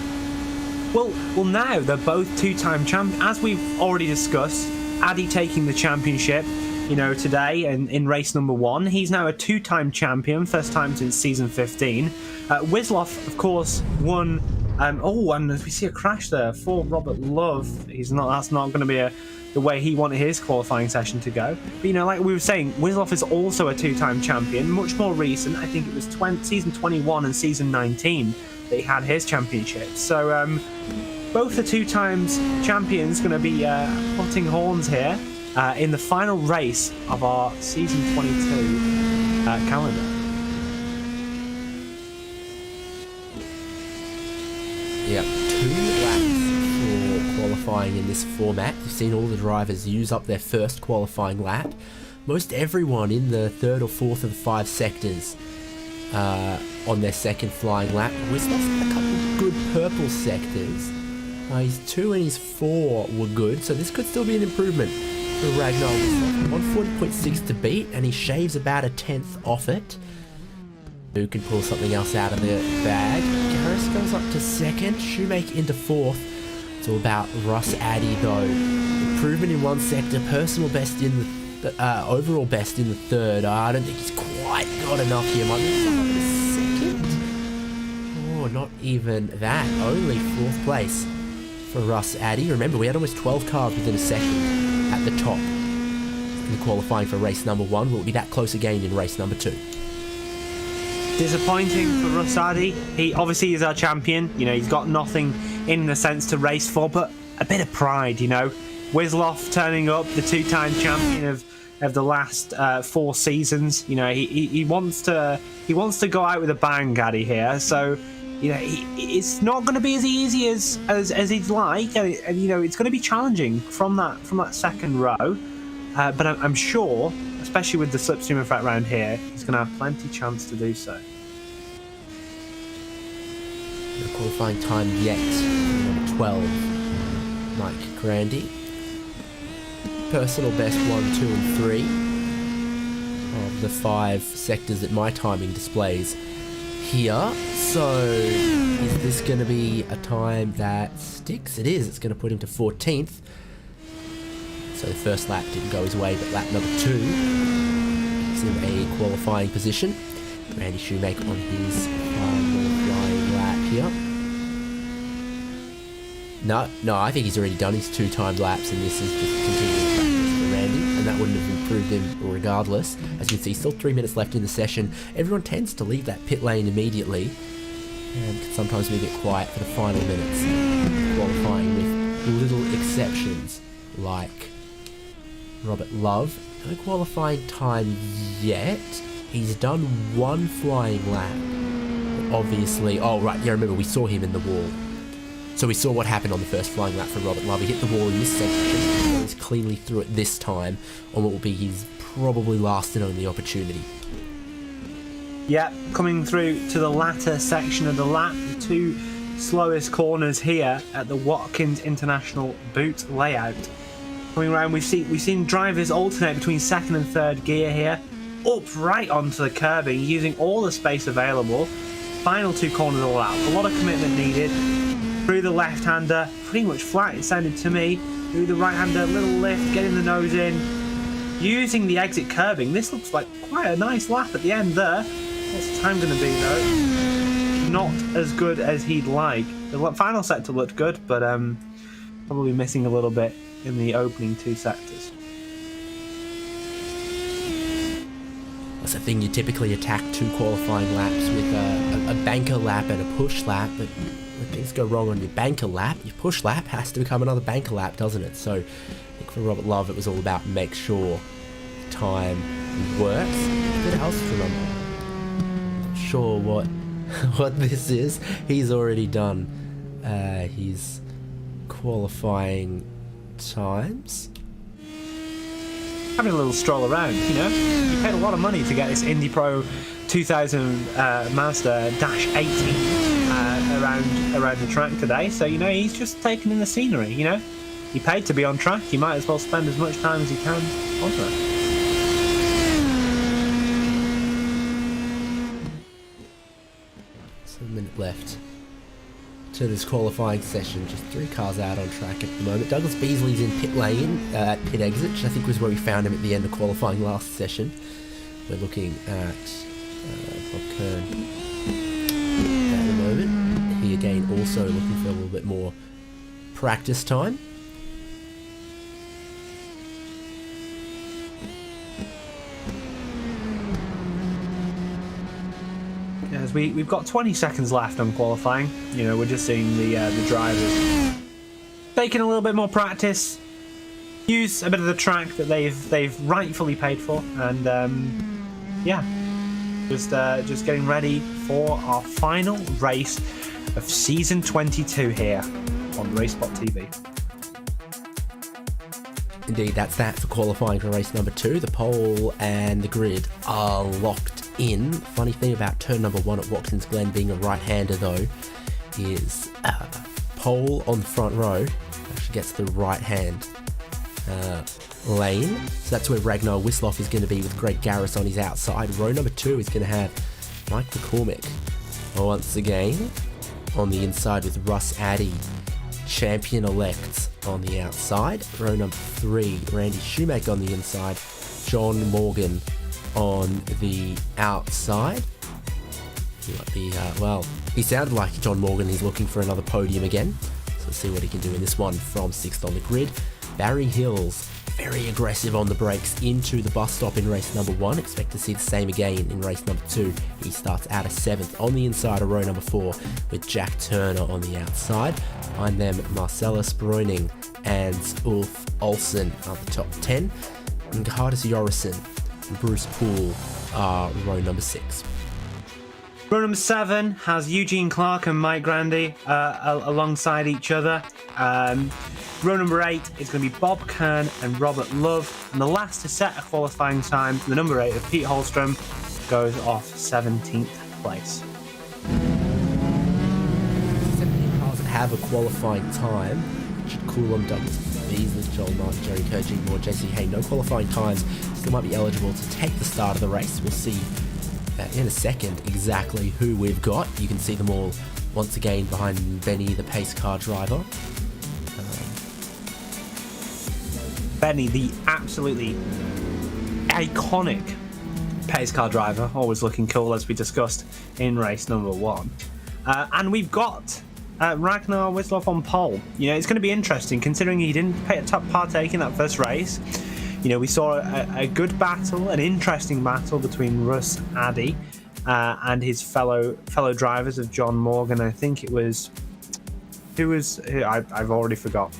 Well, now they're both two-time champions. As we've already discussed, Addy taking the championship, today in race number 1. He's now a two-time champion, first time since season 15. Wisloff, of course, won. And we see a crash there for Robert Love. That's not going to be the way he wanted his qualifying session to go. But like we were saying, Wisloff is also a two-time champion, much more recent. I think it was season 21 and season 19 that he had his championship. So both the two times champions going to be butting horns here in the final race of our season 22 calendar. Yeah, 2 laps for qualifying in this format. You've seen all the drivers use up their first qualifying lap. Most everyone in the 3rd or 4th of the 5 sectors on their second flying lap. Wisloff had a couple of good purple sectors. His 2 and his 4 were good, so this could still be an improvement for Ragnar Wisloff. 140.6 to beat, and he shaves about a 10th off it. Who can pull something else out of the bag? Garris goes up to 2nd, Shoemake into 4th. It's all about Russ Addy though. Improvement in 1 sector, personal best in the overall best in the 3rd. I don't think he's quite got enough here. Might be up to 2nd. Oh, not even that. Only 4th place for Russ Addy. Remember, we had almost 12 cars within a second at the top in the qualifying for race number 1. Will it be that close again in race number 2? Disappointing for Russ Addy. He obviously is our champion. He's got nothing in the sense to race for, but a bit of pride. Wisloff turning up, the two-time champion of of the last 4 seasons. You know, he wants to go out with a bang, Gaddy, here. So, you know, it's not going to be as easy as he'd like, and you know, it's going to be challenging from that second row. But I'm sure, especially with the slipstream effect round here, he's going to have plenty chance to do so. No qualifying time yet. Number 12, Mike Grandy. Personal best 1, 2, and 3 of the 5 sectors that my timing displays here. So is this going to be a time that sticks? It is. It's going to put him to 14th. So the first lap didn't go his way, but lap number 2 gives him a qualifying position. Randy Shoemaker on his final flying lap here. No, I think he's already done his 2 timed laps, and this is just continuing practice for Randy, and that wouldn't have improved him regardless. As you can see, still 3 minutes left in the session. Everyone tends to leave that pit lane immediately, and can sometimes be a bit quiet for the final minutes, qualifying with little exceptions, like Robert Love. No qualifying time yet. He's done 1 flying lap. But obviously, oh right, yeah, remember we saw him in the wall. So we saw what happened on the first flying lap for Robert Love. He hit the wall in this section. He's cleanly through it this time on what will be his probably last and only opportunity. Yeah, coming through to the latter section of the lap, the 2 slowest corners here at the Watkins International boot layout. Coming around, we've seen drivers alternate between 2nd and 3rd gear here, up right onto the curbing, using all the space available. Final 2 corners all out. A lot of commitment needed. Through the left-hander, pretty much flat, it sounded to me. Through the right-hander, little lift, getting the nose in. Using the exit curbing, this looks like quite a nice lap at the end there. What's the time going to be, though? Not as good as he'd like. The final sector looked good, but probably missing a little bit in the opening 2 sectors. That's the thing, you typically attack 2 qualifying laps with a banker lap and a push lap, but when things go wrong on your banker lap, your push lap has to become another banker lap, doesn't it? So I think for Robert Love, it was all about make sure time works. What else from him? Not sure what this is. He's already done his qualifying times. Having a little stroll around, you know. You paid a lot of money to get this Indy Pro 2000 Mazda Dash 18 around the track today. So, you know, he's just taking in the scenery, you know. He paid to be on track. He might as well spend as much time as he can on track. So a minute left to this qualifying session. Just 3 cars out on track at the moment. Douglas Beasley's in pit lane at pit exit, which I think was where we found him at the end of qualifying last session. We're looking at Bob Kern at the moment. He again also looking for a little bit more practice time. As we've got 20 seconds left on qualifying. You know, we're just seeing the drivers taking a little bit more practice, use a bit of the track that they've rightfully paid for, and yeah, just getting ready for our final race of season 22 here on RaceSpotTV. Indeed, that's that for qualifying for race number 2. The pole and the grid are locked in. Funny thing about turn number 1 at Watkins Glen being a right-hander, though, is pole on the front row actually gets the right-hand lane. So that's where Ragnar Wisloff is going to be with Greg Garris on his outside. Row number 2 is going to have Mike McCormick once again on the inside with Russ Addy, champion-elect, on the outside. Row number 3, Randy Shoemaker on the inside, John Morgan on the outside. He might be, well, he sounded like John Morgan. He's looking for another podium again. So let's see what he can do in this one from 6th on the grid. Barry Hills, very aggressive on the brakes into the bus stop in race number 1. Expect to see the same again in race number 2. He starts out of 7th on the inside of row number 4 with Jack Turner on the outside. Behind them, Marcellus Bruining and Ulf Olsen are the top 10. and Curtis Yorison and Bruce Poole are row number 6. Row number 7 has Eugene Clark and Mike Grandy alongside each other. Row number 8 is going to be Bob Kern and Robert Love. And the last to set a qualifying time, the number 8 of Pete Holstrom, goes off 17th place. 17 cars that have a qualifying time. Richard Coulomb, Douglas Beasley, Joel Martin, Jerry Kerr, Gene Moore, JC Hay, no qualifying times. Still might be eligible to take the start of the race. We'll see in a second exactly who we've got. You can see them all once again behind Benny, the pace car driver. Benny, the absolutely iconic pace car driver, always looking cool, as we discussed in race number 1. And we've got Ragnar Wisloff on pole. You know, it's going to be interesting considering he didn't partake in that first race. You know, we saw a good battle, an interesting battle between Russ Addy and his fellow drivers of John Morgan. I think it was I've already forgot.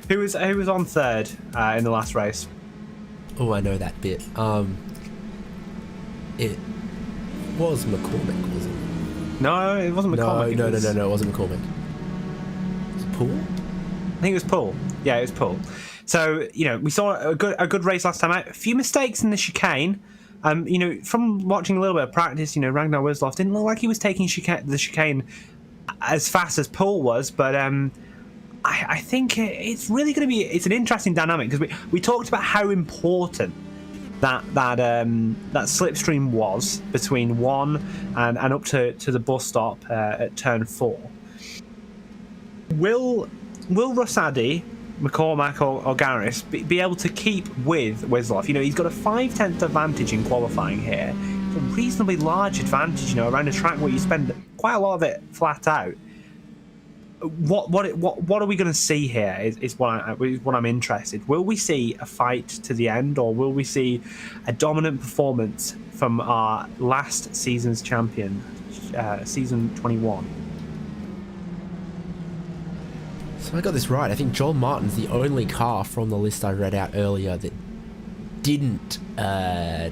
who was on third in the last race? Oh, I know that bit. It was McCormick, wasn't it? No, it wasn't McCormick. No, it wasn't McCormick. Was it Poole? I think it was Poole. Yeah, it was Poole. So, you know, we saw a good race last time out. A few mistakes in the chicane. You know, from watching a little bit of practice, you know, Ragnar Wisloff didn't look like he was taking the chicane as fast as Poole was, but I think it's really going to be an interesting dynamic, because we talked about how important that slipstream was between 1 and up to the bus stop at turn 4. Will Russ Addy, McCormack or Garris be able to keep with Wisloff? You know, he's got a 5/10 advantage in qualifying here. It's a reasonably large advantage, you know, around a track where you spend quite a lot of it flat out. What are we going to see here is what I'm interested. Will we see a fight to the end, or will we see a dominant performance from our last season's champion, season 21? So I got this right. I think Joel Martin's the only car from the list I read out earlier that didn't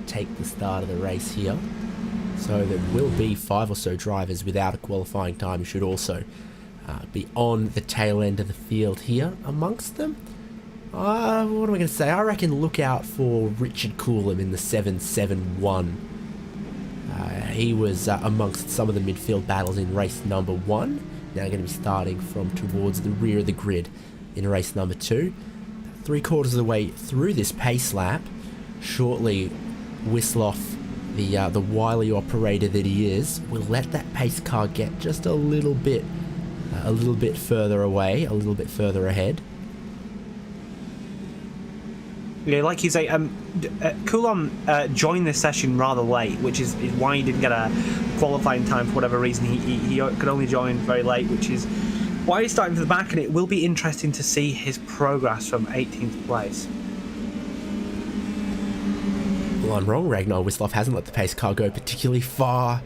take the start of the race here. So there will be 5 or so drivers without a qualifying time who should also be on the tail end of the field here amongst them. What am I going to say? I reckon look out for Richard Coulomb in the 771. He was amongst some of the midfield battles in race number 1. Now going to be starting from towards the rear of the grid in race number 2. 3/4 of the way through this pace lap. Shortly, Wisloff, the wily operator that he is, will let that pace car get just a little bit further away, a little bit further ahead. Yeah, like you say, Coulomb joined this session rather late, which is why he didn't get a qualifying time for whatever reason. He could only join very late, which is why he's starting from the back, and it will be interesting to see his progress from 18th place. Well, I'm wrong. Ragnar Wisloff hasn't let the pace car go particularly far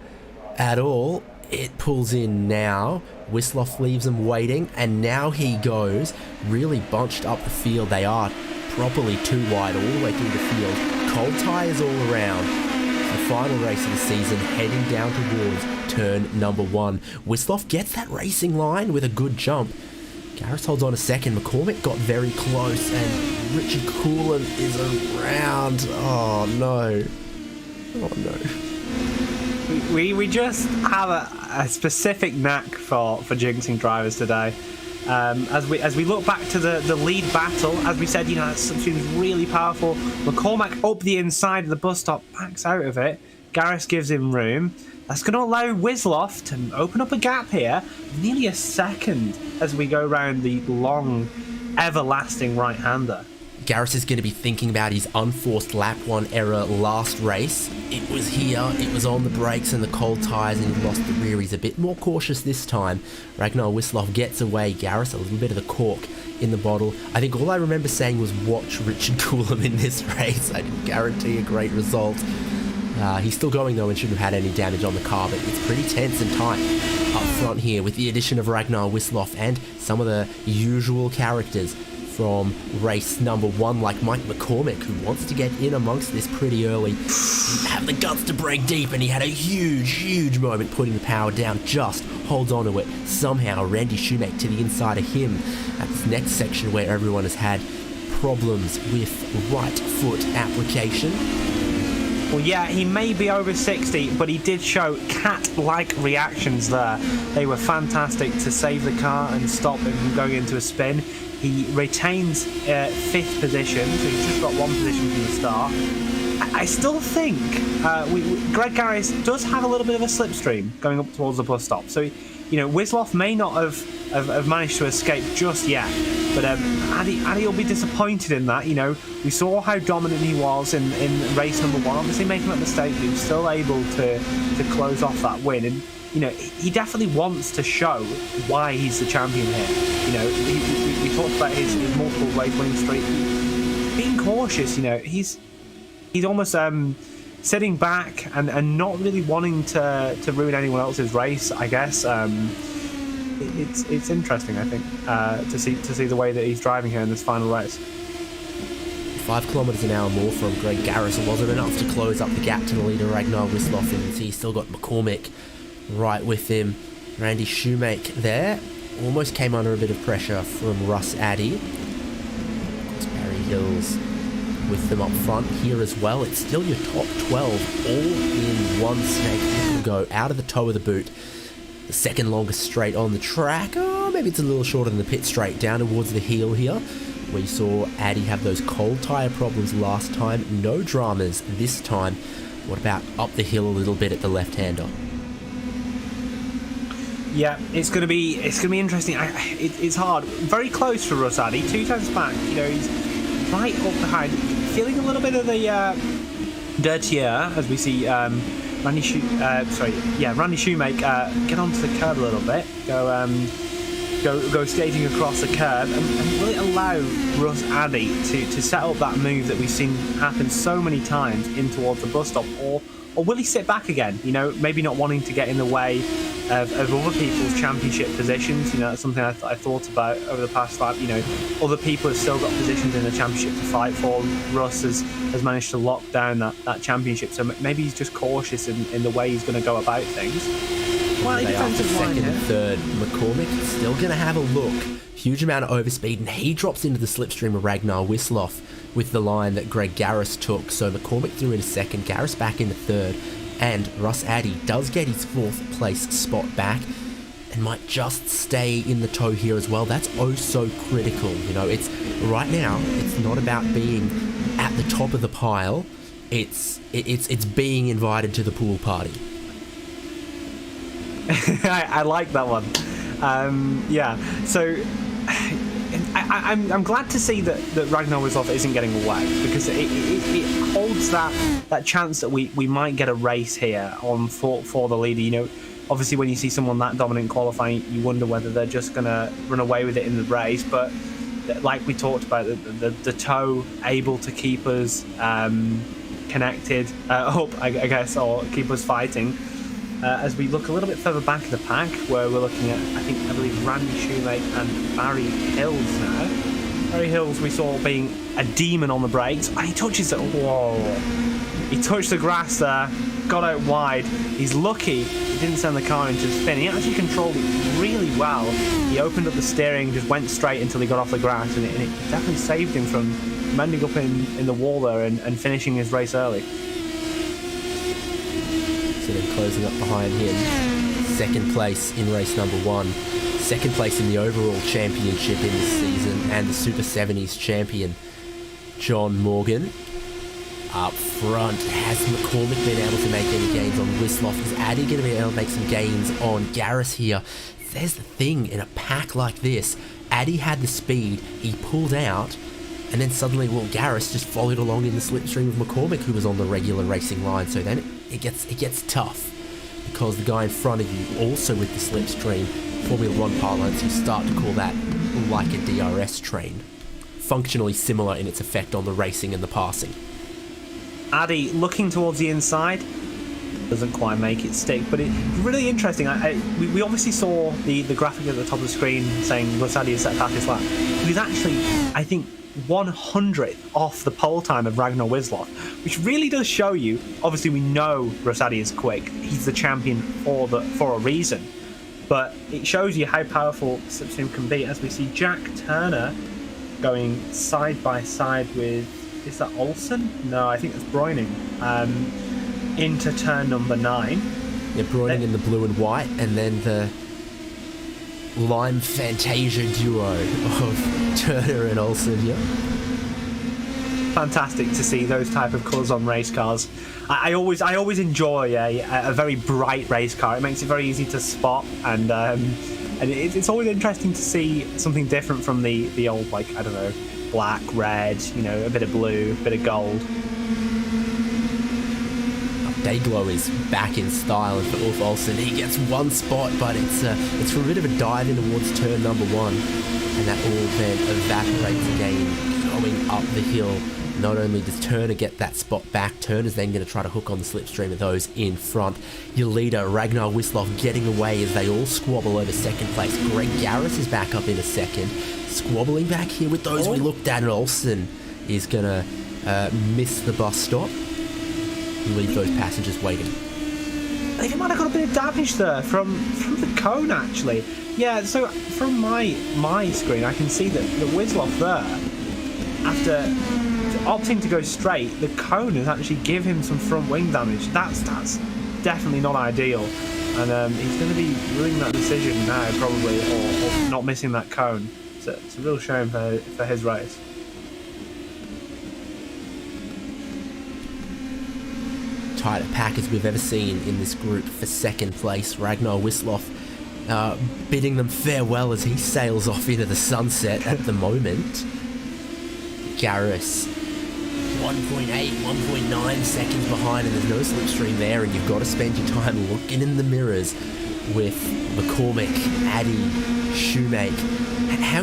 at all. It pulls in now. Wisloff leaves him waiting, and now he goes really bunched up the field. They are properly too wide all the way through the field. Cold tyres all around. The final race of the season heading down towards turn number 1. Wisloff gets that racing line with a good jump. Garris holds on a second. McCormick got very close, and Richard Coulomb is around. Oh no. Oh no. We just have a specific knack for jinxing drivers today. As we look back to the lead battle, as we said, you know, that seems really powerful. McCormack up the inside of the bus stop, backs out of it. Garris gives him room. That's going to allow Wisloff to open up a gap here, nearly a second, as we go round the long, everlasting right-hander. Garris is going to be thinking about his unforced lap 1 error last race. It was here, it was on the brakes and the cold tyres, and he lost the rear. He's a bit more cautious this time. Ragnar Wisloff gets away. Garris, a little bit of the cork in the bottle. I think all I remember saying was watch Richard Coulomb in this race. I didn't guarantee a great result. He's still going though and shouldn't have had any damage on the car, but it's pretty tense and tight up front here with the addition of Ragnar Wisloff and some of the usual characters from race number 1, like Mike McCormick, who wants to get in amongst this pretty early. Didn't have the guts to break deep, and he had a huge moment putting the power down, just holds on to it. Somehow, Randy Shoemake to the inside of him at this next section where everyone has had problems with right foot application. Well, yeah, he may be over 60, but he did show cat-like reactions there. They were fantastic to save the car and stop him from going into a spin. He retains 5th position, so he's just got 1 position from the start. I still think Greg Garris does have a little bit of a slipstream going up towards the bus stop. So, Wisloff may not have managed to escape just yet, but Addy will be disappointed in that. We saw how dominant he was in race number 1, obviously making that mistake, but he was still able to close off that win. And he definitely wants to show why he's the champion here. We talked about his multiple race winning streak. Being cautious, he's almost sitting back and not really wanting to ruin anyone else's race, I guess. It's interesting, I think, to see the way that he's driving here in this final race. 5 kilometres an hour more from Greg Garris wasn't enough to close up the gap to the leader Ragnar Wisloff, and he's still got McCormick right with him. Randy Shoemake there almost came under a bit of pressure from Russ Addy. Of course, Barry Hills with them up front here as well. It's still your top 12 all in one snake. You can go out of the toe of the boot. The second longest straight on the track. Oh, maybe it's a little shorter than the pit straight. Down towards the heel here, where you saw Addy have those cold tyre problems last time. No dramas this time. What about up the hill a little bit at the left-hander? Yeah, it's gonna be interesting. It's hard. Very close for Russ Addy. 2 times back. He's right up behind, feeling a little bit of the dirtier as we see Randy Shoemake get onto the curb a little bit, go skating across the curb, and will it allow Russ Addy to set up that move that we've seen happen so many times in towards the bus stop, or will he sit back again? Maybe not wanting to get in the way of other people's championship positions. That's something I thought about over the past lap. Other people have still got positions in the championship to fight for. Russ has managed to lock down that championship, so maybe he's just cautious in the way he's going to go about things. Well, he after second and third, McCormick is still going to have a look. Huge amount of overspeed, and he drops into the slipstream of Ragnar Wisloff with the line that Greg Garris took. So McCormick through into second, Garris back into third, and Russ Addy does get his 4th place spot back and might just stay in the tow here as well. That's oh so critical. It's right now, it's not about being at the top of the pile, it's being invited to the pool party. I like that one. So I'm glad to see that Ragnar Wisloff isn't getting away, because it holds that chance that we might get a race here on for the leader. Obviously when you see someone that dominant in qualifying, you wonder whether they're just going to run away with it in the race, but like we talked about, the tow able to keep us connected up, I guess, or keep us fighting. As we look a little bit further back in the pack, where we're looking at, I believe Randy Shoemake and Barry Hills now. Barry Hills we saw being a demon on the brakes, and he touches it. Whoa! He touched the grass there, got out wide. He's lucky he didn't send the car into a spin. He actually controlled it really well. He opened up the steering, just went straight until he got off the grass, and it definitely saved him from ending up in the wall there and finishing his race early. Then closing up behind him, 2nd place in race number 1, 2nd place in the overall championship in this season, and the Super 70s champion, John Morgan. Up front, has McCormick been able to make any gains on Wisloff? Is Addy going to be able to make some gains on Garris here? There's the thing, in a pack like this, Addy had the speed, he pulled out, and then suddenly, Garris just followed along in the slipstream of McCormick, who was on the regular racing line. So then it gets tough, because the guy in front of you, also with the slipstream, Formula 1 parlance, you start to call that like a DRS train. Functionally similar in its effect on the racing and the passing. Addy looking towards the inside. doesn't quite make it stick. But it's really interesting. We obviously saw the graphic at the top of the screen saying Rosadi is set fastest lap. He was actually, I think, 100th off the pole time of Ragnar Wisloff, which really does show you. Obviously, we know Rosadi is quick. He's the champion for a reason. But it shows you how powerful Slipstream can be, as we see Jack Turner going side by side with, is that Olsen? No, I think that's Breuning. Into turn number 9. Yeah, Breuning in the blue and white, and then the Lime Fantasia duo of Turner and Olsen. Yeah. Fantastic to see those type of colours on race cars. I always enjoy a very bright race car. It makes it very easy to spot, and it's always interesting to see something different from the old, like, I don't know, black, red, you know, a bit of blue, a bit of gold. Dayglow is back in style, and for Ulf Olsen, he gets one spot, but it's for a bit of a dive in towards turn number 1, and that all then evaporates again, going up the hill. Not only does Turner get that spot back, Turner's then going to try to hook on the slipstream of those in front. Your leader, Ragnar Wisloff, getting away as they all squabble over second place. Greg Garris is back up in a second, squabbling back here with those we looked at, and Olsen is going to miss the bus stop. Leave those passengers waiting. I think he might have got a bit of damage there from the cone, actually. Yeah, so from my screen, I can see that the Wisloff there, after opting to go straight, the cone has actually give him some front wing damage. That's definitely not ideal, and he's going to be ruining that decision now, probably, or not missing that cone. So it's a real shame for his race. Tight a pack as we've ever seen in this group for second place. Ragnar Wisloff bidding them farewell as he sails off into the sunset at the moment. Garris 1.8, 1.9 seconds behind, and there's no slipstream there, and you've got to spend your time looking in the mirrors with McCormick, Addy, Shoemake. How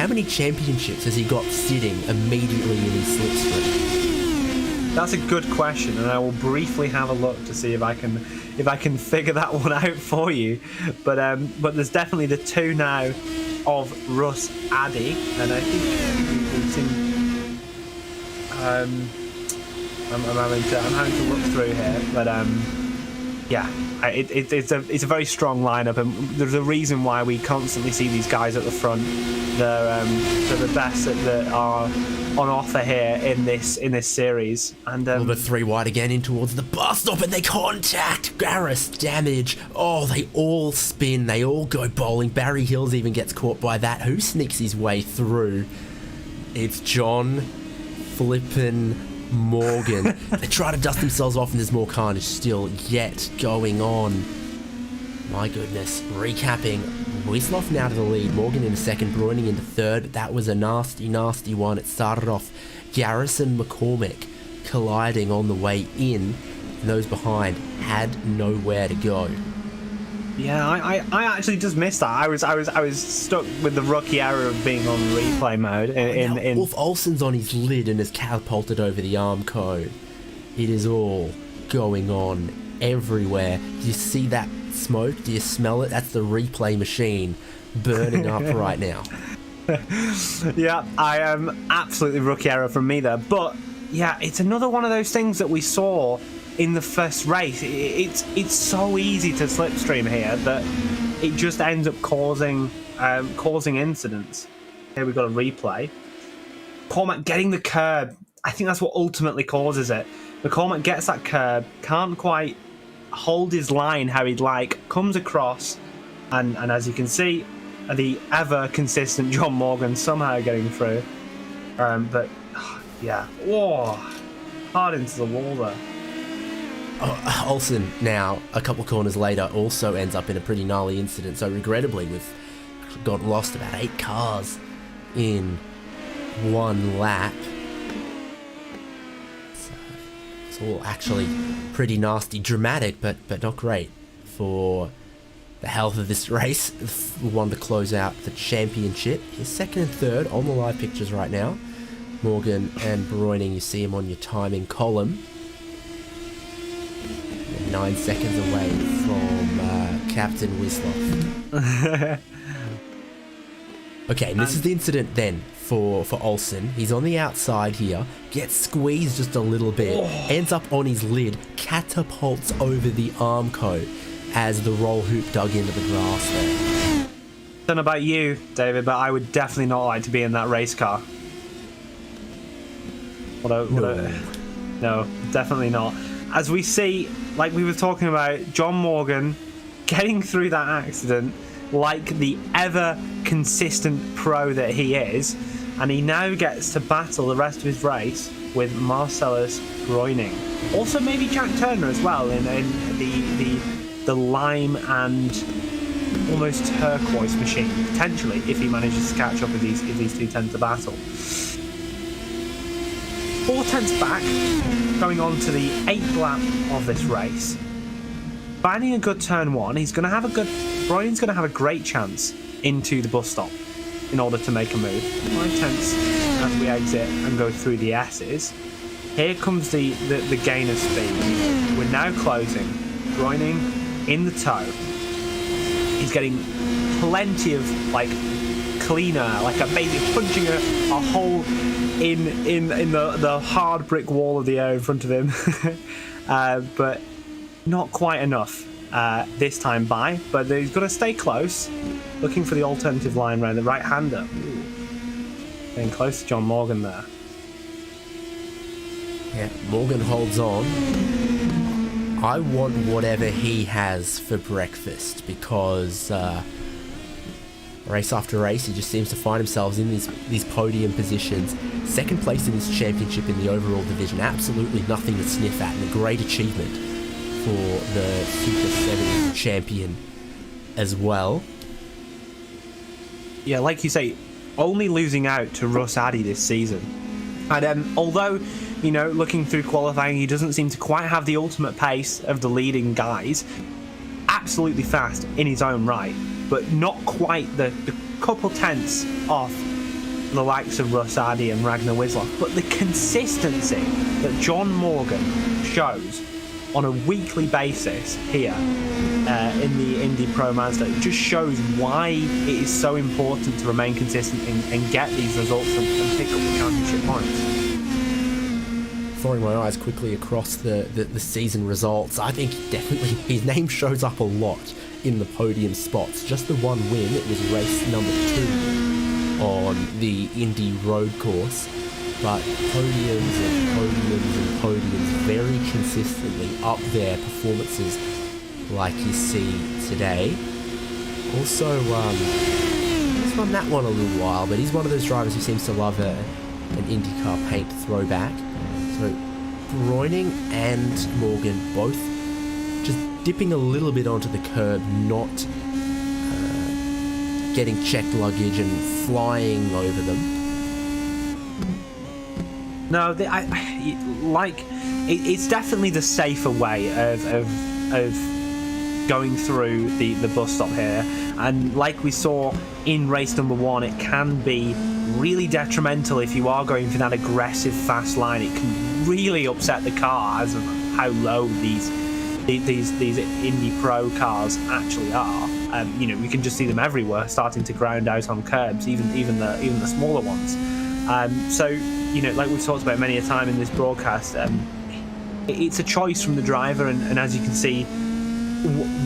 many championships has he got sitting immediately in his slipstream? That's a good question, and I will briefly have a look to see if I can figure that one out for you. But there's definitely the 2 now of Russ Addy, and I think we've seen. I'm having to look through here, but yeah, it's a very strong lineup, and there's a reason why we constantly see these guys at the front. They're the best that are on offer here in this series. And a little bit 3 wide again in towards the bus stop, and they contact Garris. Damage. Oh, they all spin. They all go bowling. Barry Hills even gets caught by that. Who sneaks his way through? It's John flippin' Morgan. They try to dust themselves off, and there's more carnage still yet going on. My goodness. Recapping. Wisloff now to the lead. Morgan in second, Breuning into third. But that was a nasty, nasty one. It started off Garris and McCormick colliding on the way in, and those behind had nowhere to go. Yeah, I actually just missed that. I was stuck with the rookie error of being on replay mode. In Ulf Olsen's on his lid and has catapulted over the arm cone. It is all going on everywhere. Do you see that smoke? Do you smell it? That's the replay machine burning up right now. Yeah, I am absolutely rookie error from me there. But yeah, it's another one of those things that we saw in the first race. It's so easy to slipstream here that it just ends up causing incidents. Here we've got a replay. Cormac getting the curb. I think that's what ultimately causes it. McCormick gets that curb, can't quite hold his line how he'd like, comes across, and as you can see, the ever consistent John Morgan somehow getting through. But yeah, whoa, hard into the wall there. Olsen now, a couple corners later, also ends up in a pretty gnarly incident. So regrettably, we've got lost about 8 cars in one lap. So it's all actually pretty nasty, dramatic, but not great for the health of this race. We wanted to close out the championship. He's second and third on the live pictures right now. Morgan and Breuning, you see him on your timing column. 9 seconds away from Captain Wisloff. Okay, and this is the incident then for Olsen. He's on the outside here, gets squeezed just a little bit, ends up on his lid, catapults over the arm coat as the roll hoop dug into the grass there. Don't know about you, David, but I would definitely not like to be in that race car. No, definitely not. As we see, like we were talking about, John Morgan getting through that accident like the ever consistent pro that he is, and he now gets to battle the rest of his race with Marcellus Groening. Also maybe Jack Turner as well in the lime and almost turquoise machine, potentially, if he manages to catch up with these two tend to battle. 4 tenths back, going on to the 8th lap of this race. Finding a good turn 1, Groening's going to have a great chance into the bus stop in order to make a move. 5 tenths as we exit and go through the S's. Here comes the gain of speed. We're now closing. Groening in the toe. He's getting plenty of cleaner, basically punching a hole in the hard brick wall of the air in front of him, but not quite enough this time by. But he's got to stay close, looking for the alternative line round the right-hander. Getting close to John Morgan there. Yeah, Morgan holds on. I want whatever he has for breakfast because race after race, he just seems to find himself in these podium positions. Second place in his championship in the overall division. Absolutely nothing to sniff at, and a great achievement for the Super 7 champion as well. Yeah, like you say, only losing out to Russ Addy this season. And although, looking through qualifying, he doesn't seem to quite have the ultimate pace of the leading guys. Absolutely fast in his own right, but not quite the couple tenths off the likes of Russ Addy and Ragnar Wisloff. But the consistency that John Morgan shows on a weekly basis here in the Indy Pro Mazda just shows why it is so important to remain consistent and get these results and pick up the championship points. Throwing my eyes quickly across the season results, I think definitely his name shows up a lot in the podium spots. Just the one win, it was race number 2 on the Indy road course, but podiums and podiums and podiums very consistently up there, performances like you see today. Also, he's run that one a little while, but he's one of those drivers who seems to love an IndyCar paint throwback. So Groening and Morgan both just dipping a little bit onto the curb, not getting checked luggage and flying over them. No, it's definitely the safer way of going through the bus stop here. And like we saw in race number 1, it can be really detrimental if you are going for that aggressive fast line. It can really upset the car as of how low these Indy Pro cars actually are. We can just see them everywhere, starting to ground out on curbs, even the smaller ones. So like we've talked about many a time in this broadcast, it's a choice from the driver, and as you can see,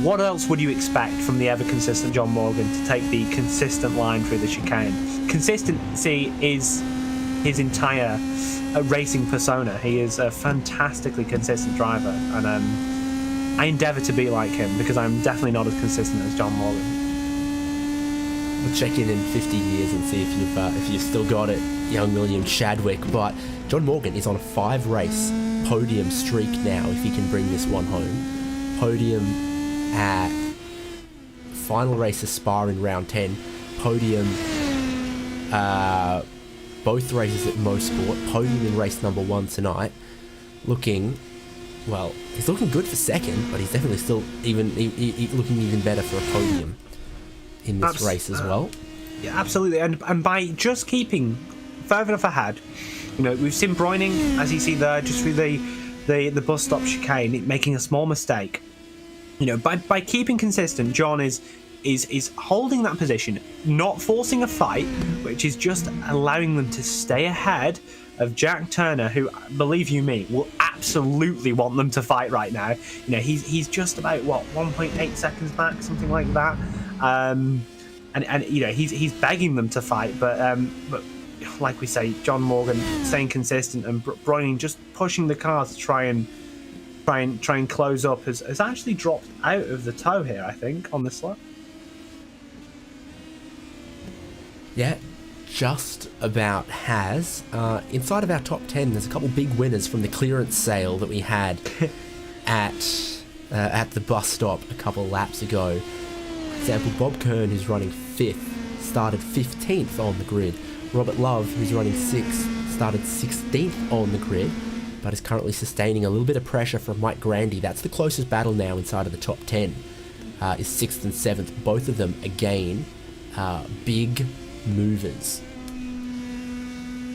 what else would you expect from the ever-consistent John Morgan to take the consistent line through the chicane? Consistency is his entire racing persona. He is a fantastically consistent driver, and I endeavour to be like him because I'm definitely not as consistent as John Morgan. We'll check in 50 years and see if you've still got it, young William Chadwick. But John Morgan is on a 5-race podium streak now, if he can bring this one home. Podium at final race of Spa in round 10. Podium both races at Mosport. Podium in race number 1 tonight. He's looking good for second, but he's definitely still looking even better for a podium in this race as well. Yeah, absolutely. And by just keeping further enough ahead, we've seen Groening, as you see there, just through the the bus stop chicane, making a small mistake. You know, by keeping consistent, John is holding that position, not forcing a fight, which is just allowing them to stay ahead of Jack Turner, who, believe you me, will absolutely want them to fight right now. You know, he's just about 1.8 seconds back, something like that. And you know, he's begging them to fight, but like we say, John Morgan staying consistent, and Broining just pushing the car to try and close up has actually dropped out of the tow here, I think, on this lap. Yeah, just about has. Inside of our top 10, there's a couple big winners from the clearance sale that we had at the bus stop a couple of laps ago. For example, Bob Kern, who's running 5th, started 15th on the grid. Robert Love, who's running 6th, started 16th on the grid, but is currently sustaining a little bit of pressure from Mike Grandy. That's the closest battle now inside of the top 10, is 6th and 7th. Both of them, again, big movers.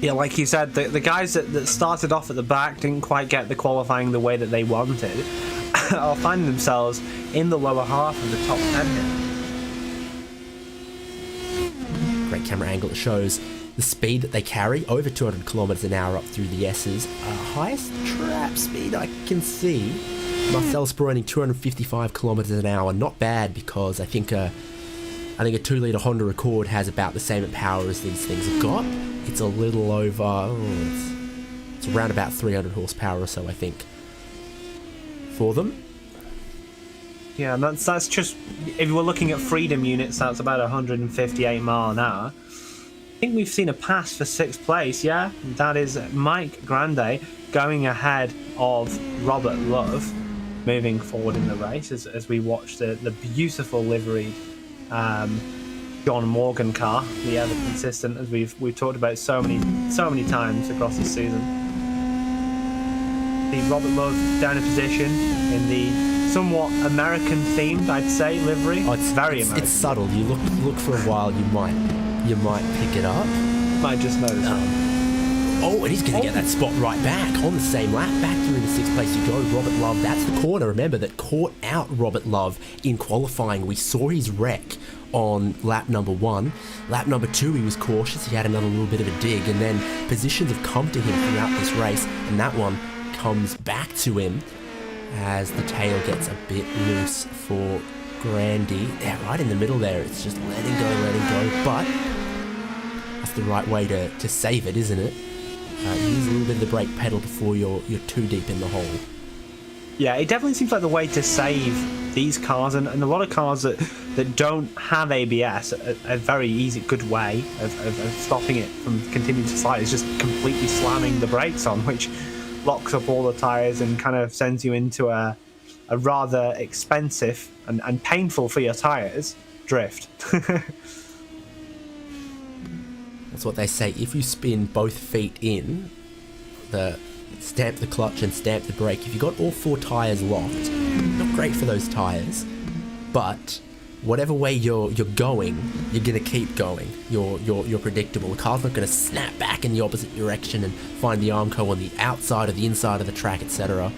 Yeah, like you said, the guys that started off at the back didn't quite get the qualifying the way that they wanted, are finding themselves in the lower half of the top 10 here. Great camera angle. It shows the speed that they carry, over 200 kilometers an hour up through the S's. Highest trap speed I can see, Marcel Sproining 255 kilometers an hour. Not bad, because I think a 2-litre Honda Accord has about the same power as these things have got. It's a little over, it's around about 300 horsepower or so, I think, for them. Yeah, and that's just, if we're looking at freedom units, that's about 158 mile an hour. I think we've seen a pass for 6th place, yeah? That is Mike Grande going ahead of Robert Love, moving forward in the race as we watch the beautiful liveried John Morgan car, the ever consistent, as we've talked about so many times across the season. The Robert Love down a position in the somewhat American themed, I'd say, livery. Oh, it's very American. It's subtle. You look for a while, you might pick it up. Might just notice. And he's going to get that spot right back on the same lap. Back through the 6th place you go. Robert Love, that's the corner, remember, that caught out Robert Love in qualifying. We saw his wreck on lap number 1. Lap number 2, he was cautious. He had another little bit of a dig, and then positions have come to him throughout this race, and that one comes back to him as the tail gets a bit loose for Grandy. Yeah, right in the middle there. It's just letting go, but that's the right way to save it, isn't it? Use a little bit of the brake pedal before you're too deep in the hole. Yeah, it definitely seems like the way to save these cars, and a lot of cars that don't have ABS, a very easy, good way of stopping it from continuing to slide is just completely slamming the brakes on, which locks up all the tyres and kind of sends you into a rather expensive and painful for your tyres drift. That's what they say. If you spin both feet in, stamp the clutch and stamp the brake, if you've got all 4 tyres locked, not great for those tyres, but whatever way you're going, you're going to keep going. You're predictable. The car's not going to snap back in the opposite direction and find the Armco on the outside or the inside of the track, etc.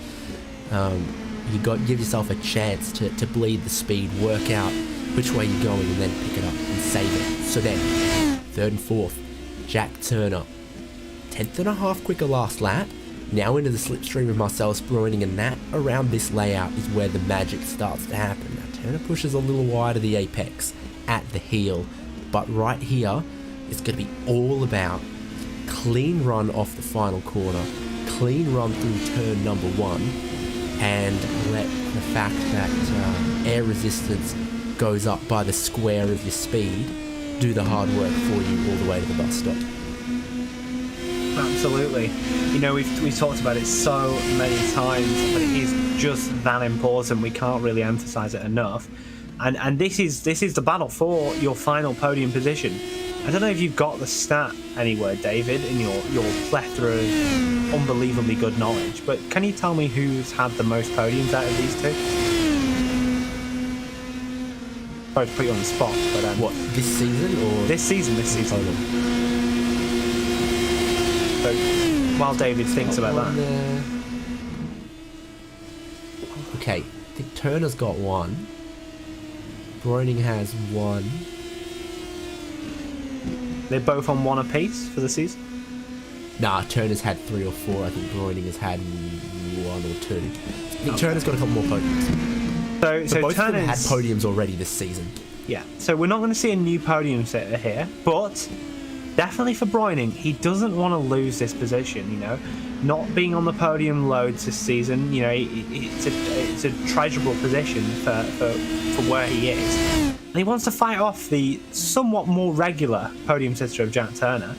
Give yourself a chance to bleed the speed, work out which way you're going, and then pick it up and save it. So then, 3rd and 4th, Jack Turner, 10th and a half quicker last lap, now into the slipstream of Marcel Sproining, and that around this layout is where the magic starts to happen. Now Turner pushes a little wide of the apex at the heel, but right here it's going to be all about clean run off the final corner, clean run through turn number 1, and let the fact that air resistance goes up by the square of your speed do the hard work for you all the way to the bus stop. Absolutely. You know, we've talked about it so many times, but it is just that important. We can't really emphasize it enough. And this is the battle for your final podium position. I don't know if you've got the stat anywhere, David, in your plethora of unbelievably good knowledge, but can you tell me who's had the most podiums out of these two? Sorry to put you on the spot, but what, this season or this season? So while David thinks about that, Okay, I think Turner's got one. Broining has one. They're both on one apiece for the season? Nah, Turner's had 3 or 4. I think Broining has had 1 or 2. I think Turner's got a couple more podiums. So both of them Turner's had podiums already this season. Yeah, so we're not going to see a new podium sitter here, but definitely for Broining, he doesn't want to lose this position, you know. Not being on the podium loads this season, you know, it's a treasurable position for where he is. And he wants to fight off the somewhat more regular podium sitter of Jack Turner.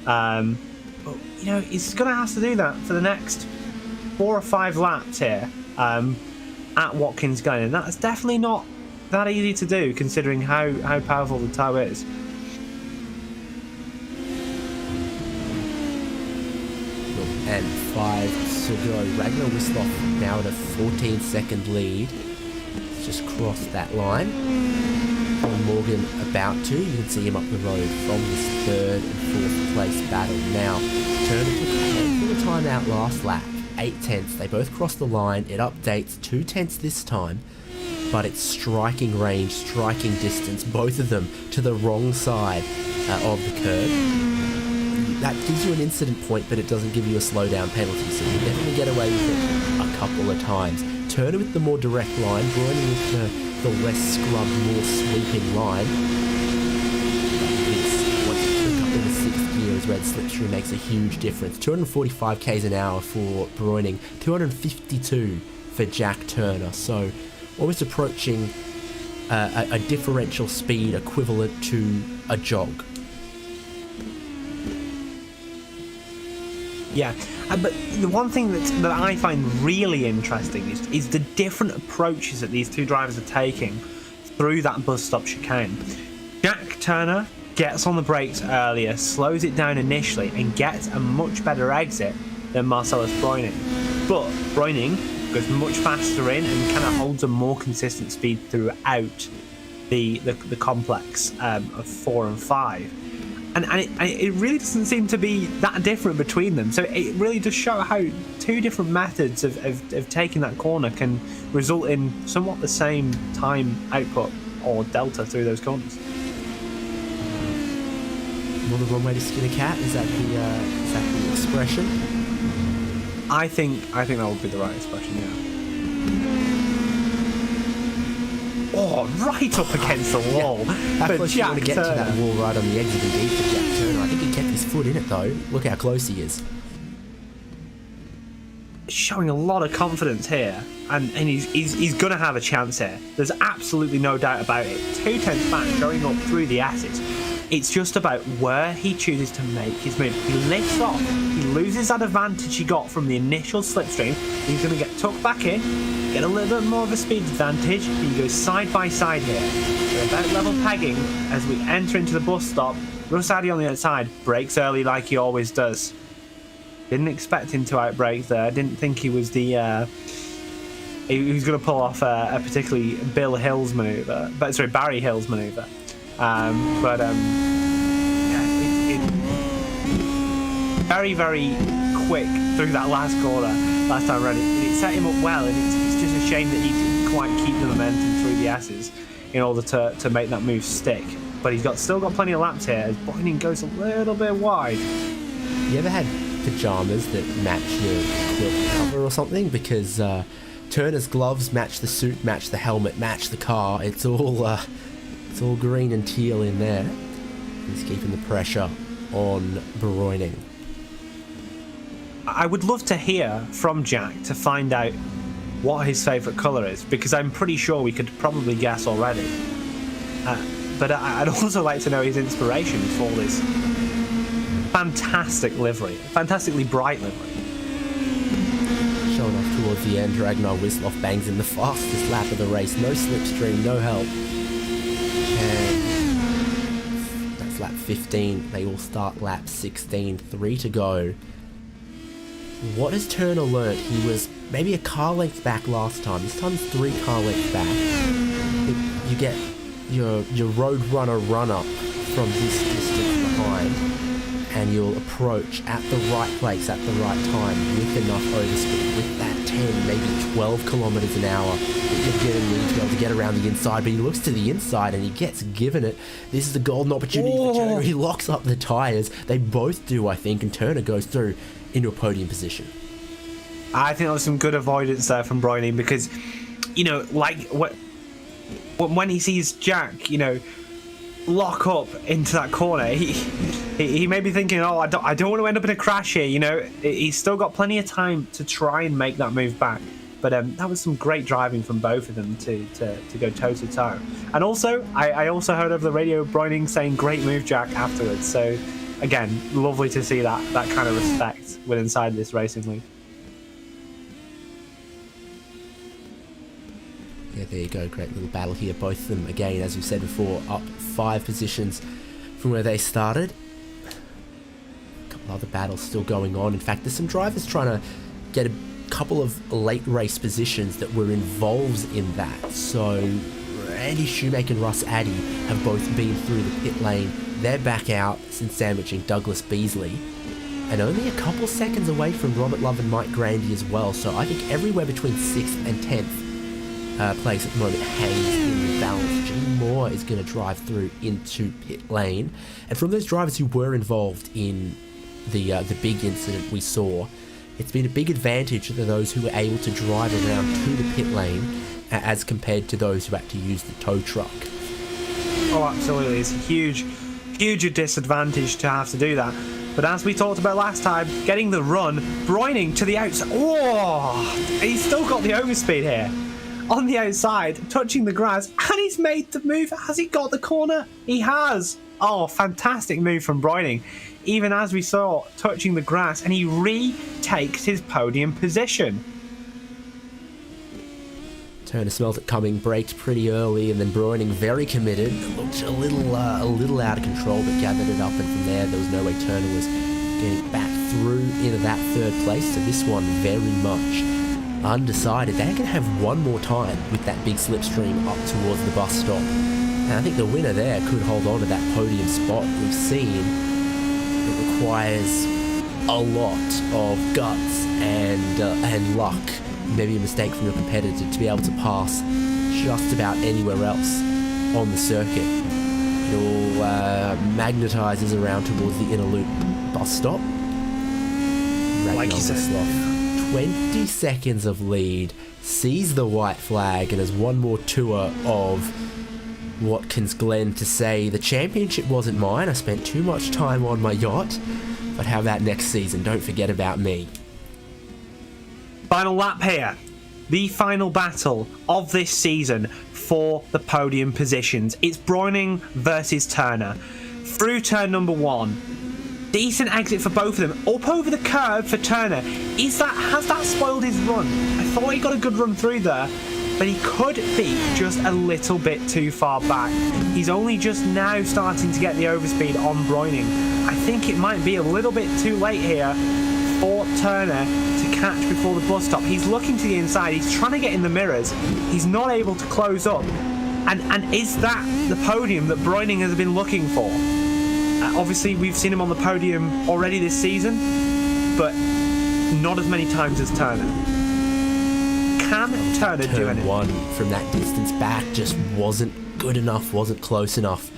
But, you know, he's going to have to do that for the next 4 or 5 laps here at Watkins Glen. And that's definitely not that easy to do, considering how powerful the tow is. And 5 to go. Ragnar Wisloff now at a 14-second lead. He's just crossed that line. Colin Morgan about to. You can see him up the road from this 3rd and 4th place battle. Now, Turner took a handful of time out last lap. 8 tenths. They both crossed the line. It updates 2 tenths this time. But it's striking range, striking distance, both of them to the wrong side of the curve. That gives you an incident point, but it doesn't give you a slowdown penalty, so you definitely get away with it a couple of times. Turner with the more direct line, Broining with the less scrubbed, more sweeping line. Once you click up in the 6th gear is where the slipstream makes a huge difference. 245 k's an hour for Broining, 252 for Jack Turner, so almost approaching a differential speed equivalent to a jog. Yeah, but the one thing that I find really interesting is the different approaches that these two drivers are taking through that bus stop chicane. Jack Turner gets on the brakes earlier, slows it down initially, and gets a much better exit than Marcellus Broining. But Broining goes much faster in and kind of holds a more consistent speed throughout the complex of 4 and 5. And it really doesn't seem to be that different between them. So it really does show how 2 different methods of taking that corner can result in somewhat the same time output or delta through those corners. More than one way to skin a cat? Is that the expression? I think that would be the right expression, yeah. Oh, right up against the wall. How But close do you want to get Turner, to that wall right on the edge of indeed for Jack Turner? I think he kept his foot in it though. Look how close he is. showing a lot of confidence here, and he's going to have a chance here. There's absolutely no doubt about it. 2 tenths back, going up through the S's. It's just about where he chooses to make his move. He lifts off, he loses that advantage he got from the initial slipstream. He's going to get tucked back in, get a little bit more of a speed advantage. He goes side by side here. They're about level pegging as we enter into the bus stop. Russ Addy on the outside brakes early like he always does. Didn't expect him to outbrake there. Didn't think he was the he was going to pull off a particularly Barry Hill's manoeuvre. Very, very quick through that last corner last time around. It set him up well, and it's just a shame that he didn't quite keep the momentum through the S's in order to make that move stick. But he's still got plenty of laps here as Boyning goes a little bit wide. You ever had pajamas that match your quilt cover or something? Because Turner's gloves match the suit, match the helmet, match the car. It's all green and teal in there. He's keeping the pressure on Broining. I would love to hear from Jack to find out what his favourite colour is, because I'm pretty sure we could probably guess already. But I'd also like to know his inspiration for this fantastic livery, fantastically bright livery. Showing off towards the end, Ragnar Wisloff bangs in the fastest lap of the race. No slipstream, no help. And that's lap 15. They all start lap 16. 3 to go. What has Turner learnt? He was maybe a car length back last time. This time it's 3 car lengths back. You get your road runner run-up from this distance behind. and you'll approach at the right place at the right time with enough overspeed, with that 10, maybe 12 kilometers an hour that you're going to need to be able to get around the inside. But he looks to the inside and he gets given it. This is a golden opportunity for Turner. He locks up the tyres. They both do, I think, and Turner goes through into a podium position. I think there was some good avoidance there from Bräuning because, like when he sees Jack, lock up into that corner, he may be thinking, I don't want to end up in a crash here. He's still got plenty of time to try and make that move back. But that was some great driving from both of them to go toe to toe. And also, I also heard over the radio Bräuning saying "Great move, Jack" afterwards. So again, lovely to see that kind of respect within inside this racing league. Yeah, there you go. Great little battle here. Both of them, again, as we've said before, up 5 positions from where they started. A couple other battles still going on. In fact, there's some drivers trying to get a couple of late race positions that were involved in that. So Andy Shoemaker and Russ Addy have both been through the pit lane. They're back out since sandwiching Douglas Beasley. And only a couple seconds away from Robert Love and Mike Grandy as well. So I think everywhere between 6th and 10th place at the moment hangs in the balance. Jimmy Moore is going to drive through into pit lane. And from those drivers who were involved in the big incident we saw, it's been a big advantage to those who were able to drive around to the pit lane as compared to those who had to use the tow truck. Oh, absolutely. It's a huge disadvantage to have to do that. But as we talked about last time, getting the run, Bräuning to the outside. Oh, he's still got the overspeed here. On the outside, touching the grass, and he's made the move. Has he got the corner? He has. Oh, fantastic move from Bräuning. Even as we saw, touching the grass, and he retakes his podium position. Turner smelt it coming, braked pretty early, and then Bräuning very committed. It looked a little out of control, but gathered it up, and from there was no way Turner was getting back through into that 3rd place. So this one very much undecided. They're going to have one more time with that big slipstream up towards the bus stop. And I think the winner there could hold on to that podium spot. We've seen it requires a lot of guts and luck, maybe a mistake from your competitor, to be able to pass just about anywhere else on the circuit. It all magnetizes around towards the inner loop bus stop. Like you said, 20 seconds of lead, sees the white flag, and has one more tour of Watkins Glen to say, the championship wasn't mine, I spent too much time on my yacht, but how about next season? Don't forget about me. Final lap here. The final battle of this season for the podium positions. It's Bräuning versus Turner. Through turn number 1. Decent exit for both of them. Up over the curve for Turner. Has that spoiled his run? I thought he got a good run through there, but he could be just a little bit too far back. He's only just now starting to get the overspeed on Bräuning. I think it might be a little bit too late here for Turner to catch before the bus stop. He's looking to the inside. He's trying to get in the mirrors. He's not able to close up. And is that the podium that Bräuning has been looking for? Obviously, we've seen him on the podium already this season, but not as many times as Turner. Can Turner do anything? Turn 1 from that distance back just wasn't good enough, wasn't close enough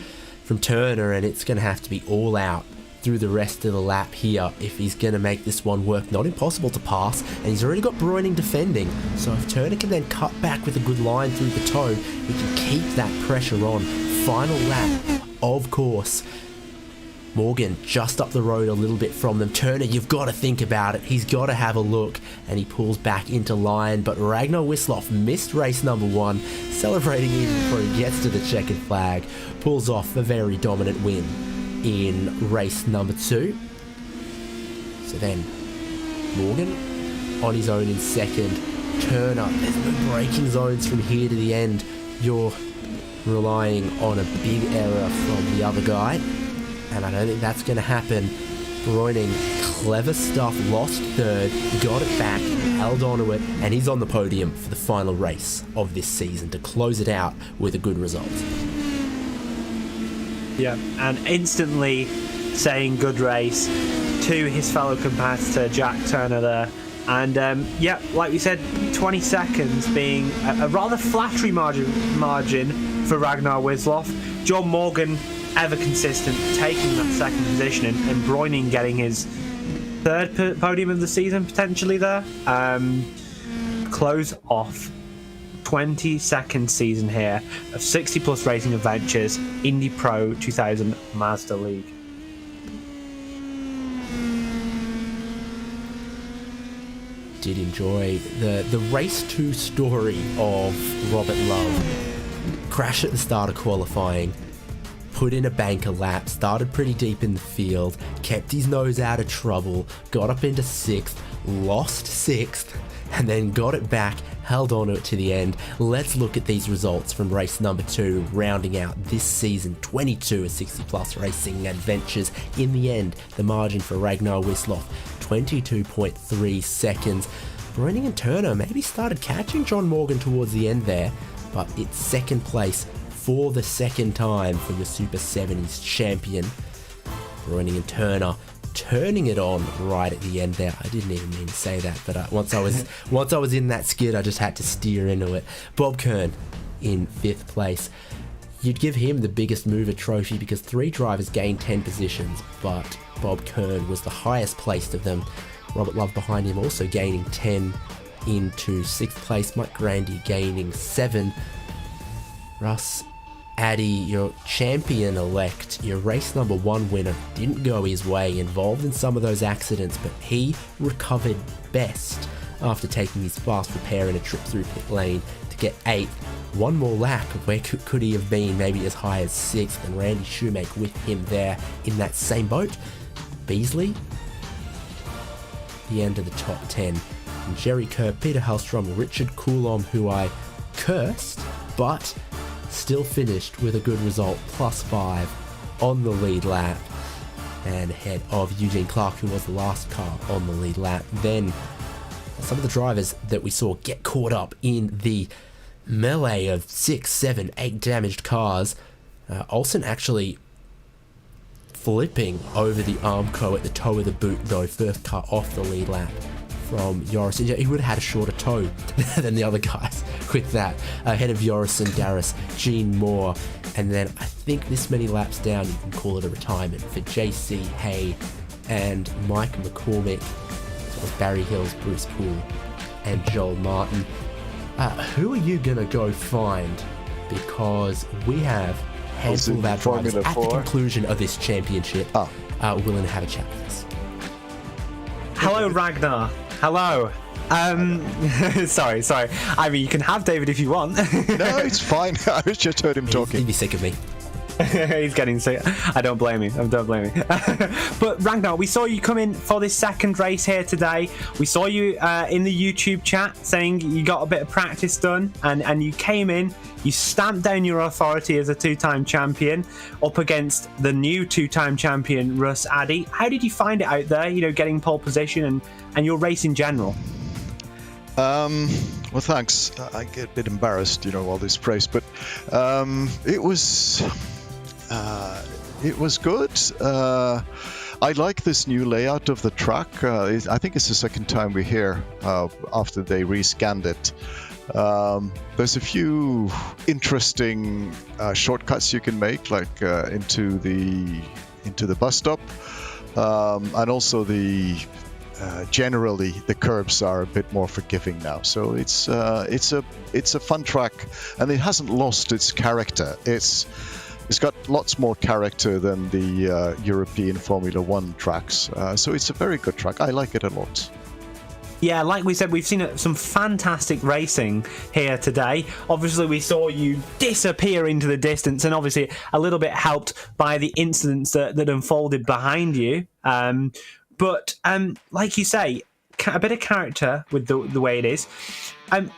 from Turner, and it's going to have to be all out through the rest of the lap here if he's going to make this one work. Not impossible to pass, and he's already got Bräuning defending, so if Turner can then cut back with a good line through the toe, he can keep that pressure on. Final lap, of course. Morgan just up the road a little bit from them. Turner, you've got to think about it. He's got to have a look, and he pulls back into line, but Ragnar Wisloff missed race number 1, celebrating even before he gets to the checkered flag, pulls off a very dominant win in race number 2. So then, Morgan on his own in 2nd. Turner, there's no braking zones from here to the end. You're relying on a big error from the other guy, and I don't think that's going to happen. Bräuning, clever stuff, lost 3rd, got it back, held on to it, and he's on the podium for the final race of this season to close it out with a good result. Yeah, and instantly saying good race to his fellow competitor Jack Turner there. And like we said, 20 seconds being a rather flattery margin for Ragnar Wisloff. John Morgan, ever consistent, taking that second position, and Broining getting his third podium of the season potentially there. Close off 22nd season here of 60 Plus Racing Adventures Indy Pro 2000 Mazda League. Did enjoy the race 2 story of Robert Love. Crash at the start of qualifying, put in a banker lap, started pretty deep in the field, kept his nose out of trouble, got up into 6th, lost 6th, and then got it back, held on to it to the end. Let's look at these results from race number 2, rounding out this season 22 of 60 Plus Racing Adventures. In the end, the margin for Ragnar Wisloff, 22.3 seconds. Broining and Turner maybe started catching John Morgan towards the end there, but it's second place for the second time for the Super 70s champion. Broining and Turner turning it on right at the end there. I didn't even mean to say that, but once I was in that skid, I just had to steer into it. Bob Kern in 5th place. You'd give him the biggest mover trophy because 3 drivers gained 10 positions, but Bob Kern was the highest placed of them. Robert Love behind him also gaining 10 into 6th place. Mike Grandy gaining 7. Russ Addy, your champion-elect, your race number 1 winner, didn't go his way, involved in some of those accidents, but he recovered best after taking his fast repair in a trip through pit lane to get 8th. One more lap, where could he have been? Maybe as high as 6th, and Randy Shoemake with him there in that same boat. Beasley, the end of the top 10. And Jerry Kerr, Peter Hellstrom, Richard Coulomb, who I cursed, but still finished with a good result, +5 on the lead lap, and ahead of Eugene Clark, who was the last car on the lead lap. Then some of the drivers that we saw get caught up in the melee of 6, 7, 8 damaged cars. Olsen actually flipping over the Armco at the toe of the boot, though, first car off the lead lap from Yorison. He would have had a shorter toe than the other guys with that. Ahead of Yorison, Darris, Gene Moore, and then I think this many laps down, you can call it a retirement for JC Hay and Mike McCormick, of Barry Hills, Bruce Poole, and Joel Martin. Who are you going to go find? Because we have a handful of our drivers at the conclusion of this championship willing to have a chat with us. Hello, Ragnar. Hello. Sorry. I mean, you can have David if you want. No, it's fine. I just heard him talking. He'd be sick of me. He's getting sick. I don't blame him. But Ragnar, we saw you come in for this second race here today. We saw you in the YouTube chat saying you got a bit of practice done, and you came in, you stamped down your authority as a 2-time champion up against the new 2-time champion Russ Addy. How did you find it out there, getting pole position and your race in general? Well, thanks. I get a bit embarrassed, all this praise, but it was good. I like this new layout of the track. I think it's the second time we're here after they rescanned it. There's a few interesting shortcuts you can make, like into the bus stop, and also generally the curbs are a bit more forgiving now. So it's a fun track, and it hasn't lost its character. It's got lots more character than the European Formula 1 tracks. So it's a very good track. I like it a lot. Yeah, like we said, we've seen some fantastic racing here today. Obviously, we saw you disappear into the distance, and obviously a little bit helped by the incidents that unfolded behind you. But like you say, a bit of character with the way it is.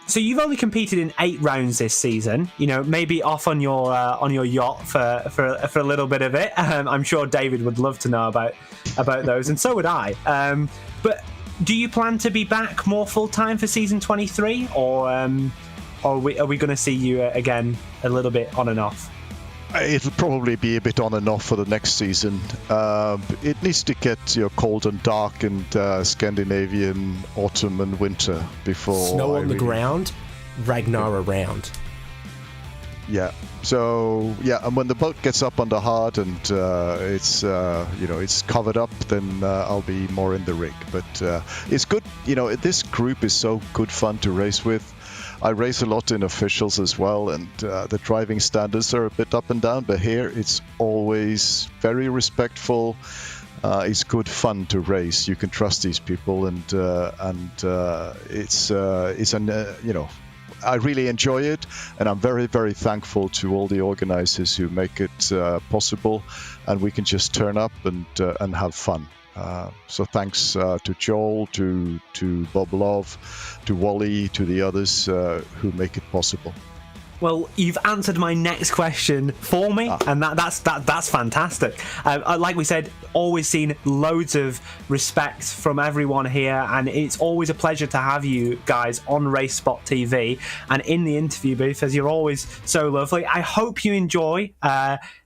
So you've only competed in 8 rounds this season. Maybe off on your yacht for a little bit of it. I'm sure David would love to know about those, and so would I. But do you plan to be back more full time for season 23, or are we going to see you again a little bit on and off? It'll probably be a bit on and off for the next season. It needs to get cold and dark and Scandinavian autumn and winter before Snow on the ground, Ragnar around. Yeah. So yeah, and when the boat gets up on the hard and it's covered up, then I'll be more in the rig. But it's good. This group is so good fun to race with. I race a lot in officials as well, and the driving standards are a bit up and down, but here it's always very respectful. It's good fun to race. You can trust these people, and I really enjoy it, and I'm very, very thankful to all the organizers who make it possible, and we can just turn up and have fun. So thanks to Joel, to Bob Love, to Wally, to the others who make it possible. Well, you've answered my next question for me, and that's fantastic. Like we said, always seen loads of respect from everyone here, and it's always a pleasure to have you guys on RaceSpotTV and in the interview booth, as you're always so lovely. I hope you enjoy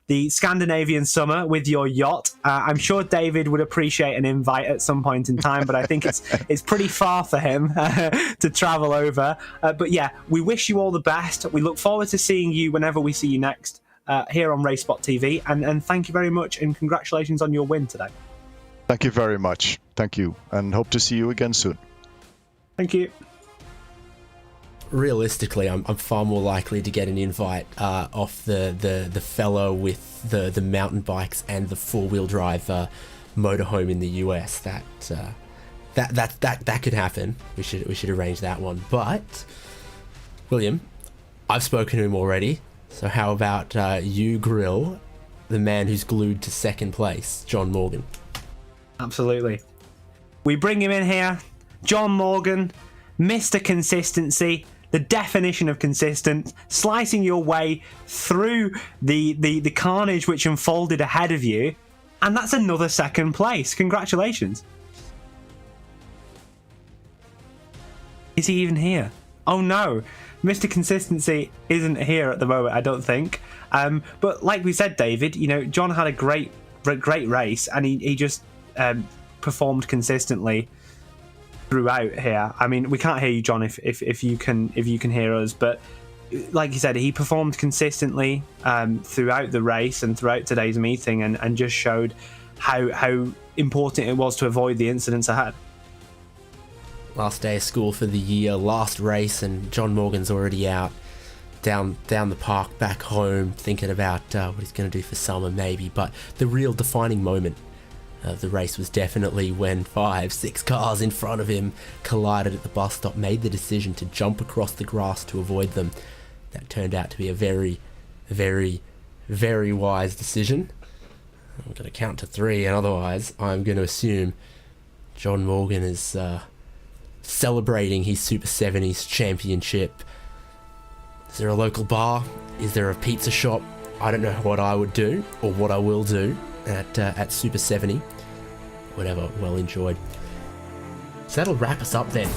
the Scandinavian summer with your yacht. I'm sure David would appreciate an invite at some point in time, but I think it's pretty far for him to travel over. But yeah, we wish you all the best. We look forward to seeing you whenever we see you next here on RaceSpotTV. And thank you very much, and congratulations on your win today. Thank you very much. Thank you, and hope to see you again soon. Thank you. Realistically, I'm far more likely to get an invite off the fellow with the mountain bikes and the 4-wheel drive motorhome in the US. That could happen. We should arrange that one. But William, I've spoken to him already. So how about you grill the man who's glued to second place, John Morgan? Absolutely. We bring him in here, John Morgan, Mr. Consistency. The definition of consistent, slicing your way through the carnage which unfolded ahead of you, and that's another second place. Congratulations. Is he even here? Oh no, Mr. Consistency isn't here at the moment, I don't think. But like we said, David, John had a great race, and he just performed consistently throughout here. I mean, we can't hear you, John, if you can hear us, but like you said, he performed consistently throughout the race and throughout today's meeting, and just showed how important it was to avoid the incidents ahead. Last day of school for the year, last race, and John Morgan's already out down the park back home, thinking about what he's going to do for summer maybe. But the real defining moment the race was definitely when 5-6 cars in front of him collided at the bus stop, made the decision to jump across the grass to avoid them. That turned out to be a very, very, very wise decision. I'm going to count to 3, and otherwise I'm going to assume John Morgan is celebrating his Super 70s championship. Is there a local bar? Is there a pizza shop? I don't know what I would do, or what I will do at Super 70. Whatever, well enjoyed. So that'll wrap us up then.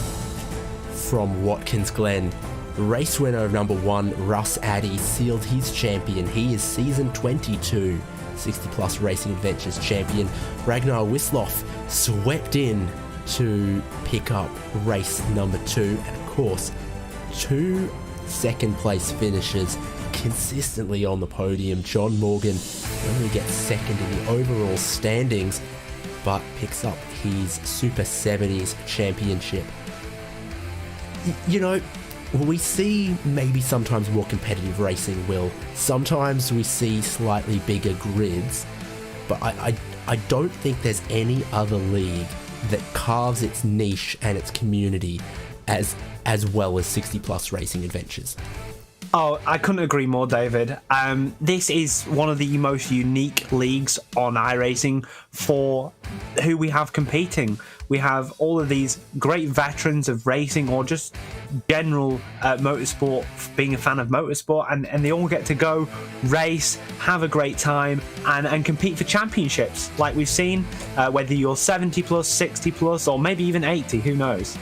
From Watkins Glen, race winner number 1, Russ Addy, sealed his champion. He is season 22 60 Plus Racing Adventures champion. Ragnar Wisloff swept in to pick up race number 2, and of course 2 second place finishers consistently on the podium. John Morgan only gets second in the overall standings, but picks up his Super 70s championship. We see maybe sometimes more competitive racing, Will. Sometimes we see slightly bigger grids, but I don't think there's any other league that carves its niche and its community as well as 60 Plus Racing Adventures. Oh, I couldn't agree more, David. This is one of the most unique leagues on iRacing for who we have competing. We have all of these great veterans of racing, or just general motorsport, being a fan of motorsport, and they all get to go race, have a great time, and compete for championships, like we've seen, whether you're 70 plus, 60 plus, or maybe even 80, who knows?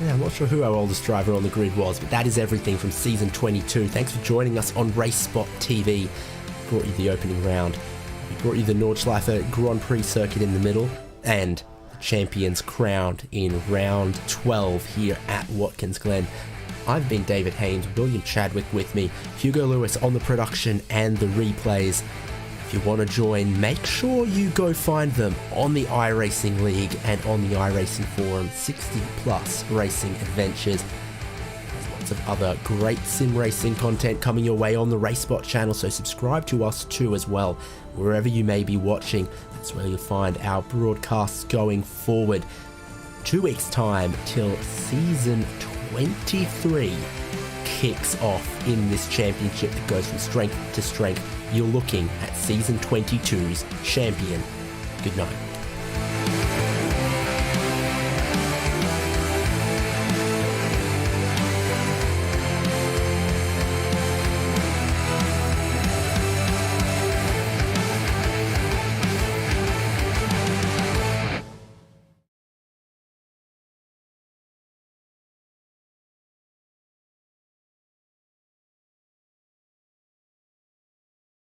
I'm not sure who our oldest driver on the grid was, but that is everything from season 22. Thanks for joining us on RaceSpotTV. Brought you the opening round. We brought you the Nordschleife Grand Prix circuit in the middle, and the champions crowned in round 12 here at Watkins Glen. I've been David Haynes, William Chadwick with me, Hugo Lewis on the production and the replays. If you want to join, make sure you go find them on the iRacing League and on the iRacing Forum. 60 plus racing adventures. There's lots of other great sim racing content coming your way on the RaceSpot channel, so subscribe to us too as well. Wherever you may be watching, that's where you'll find our broadcasts going forward. 2 weeks time till season 23 kicks off in this championship that goes from strength to strength. You're looking at season 22's champion. Good night.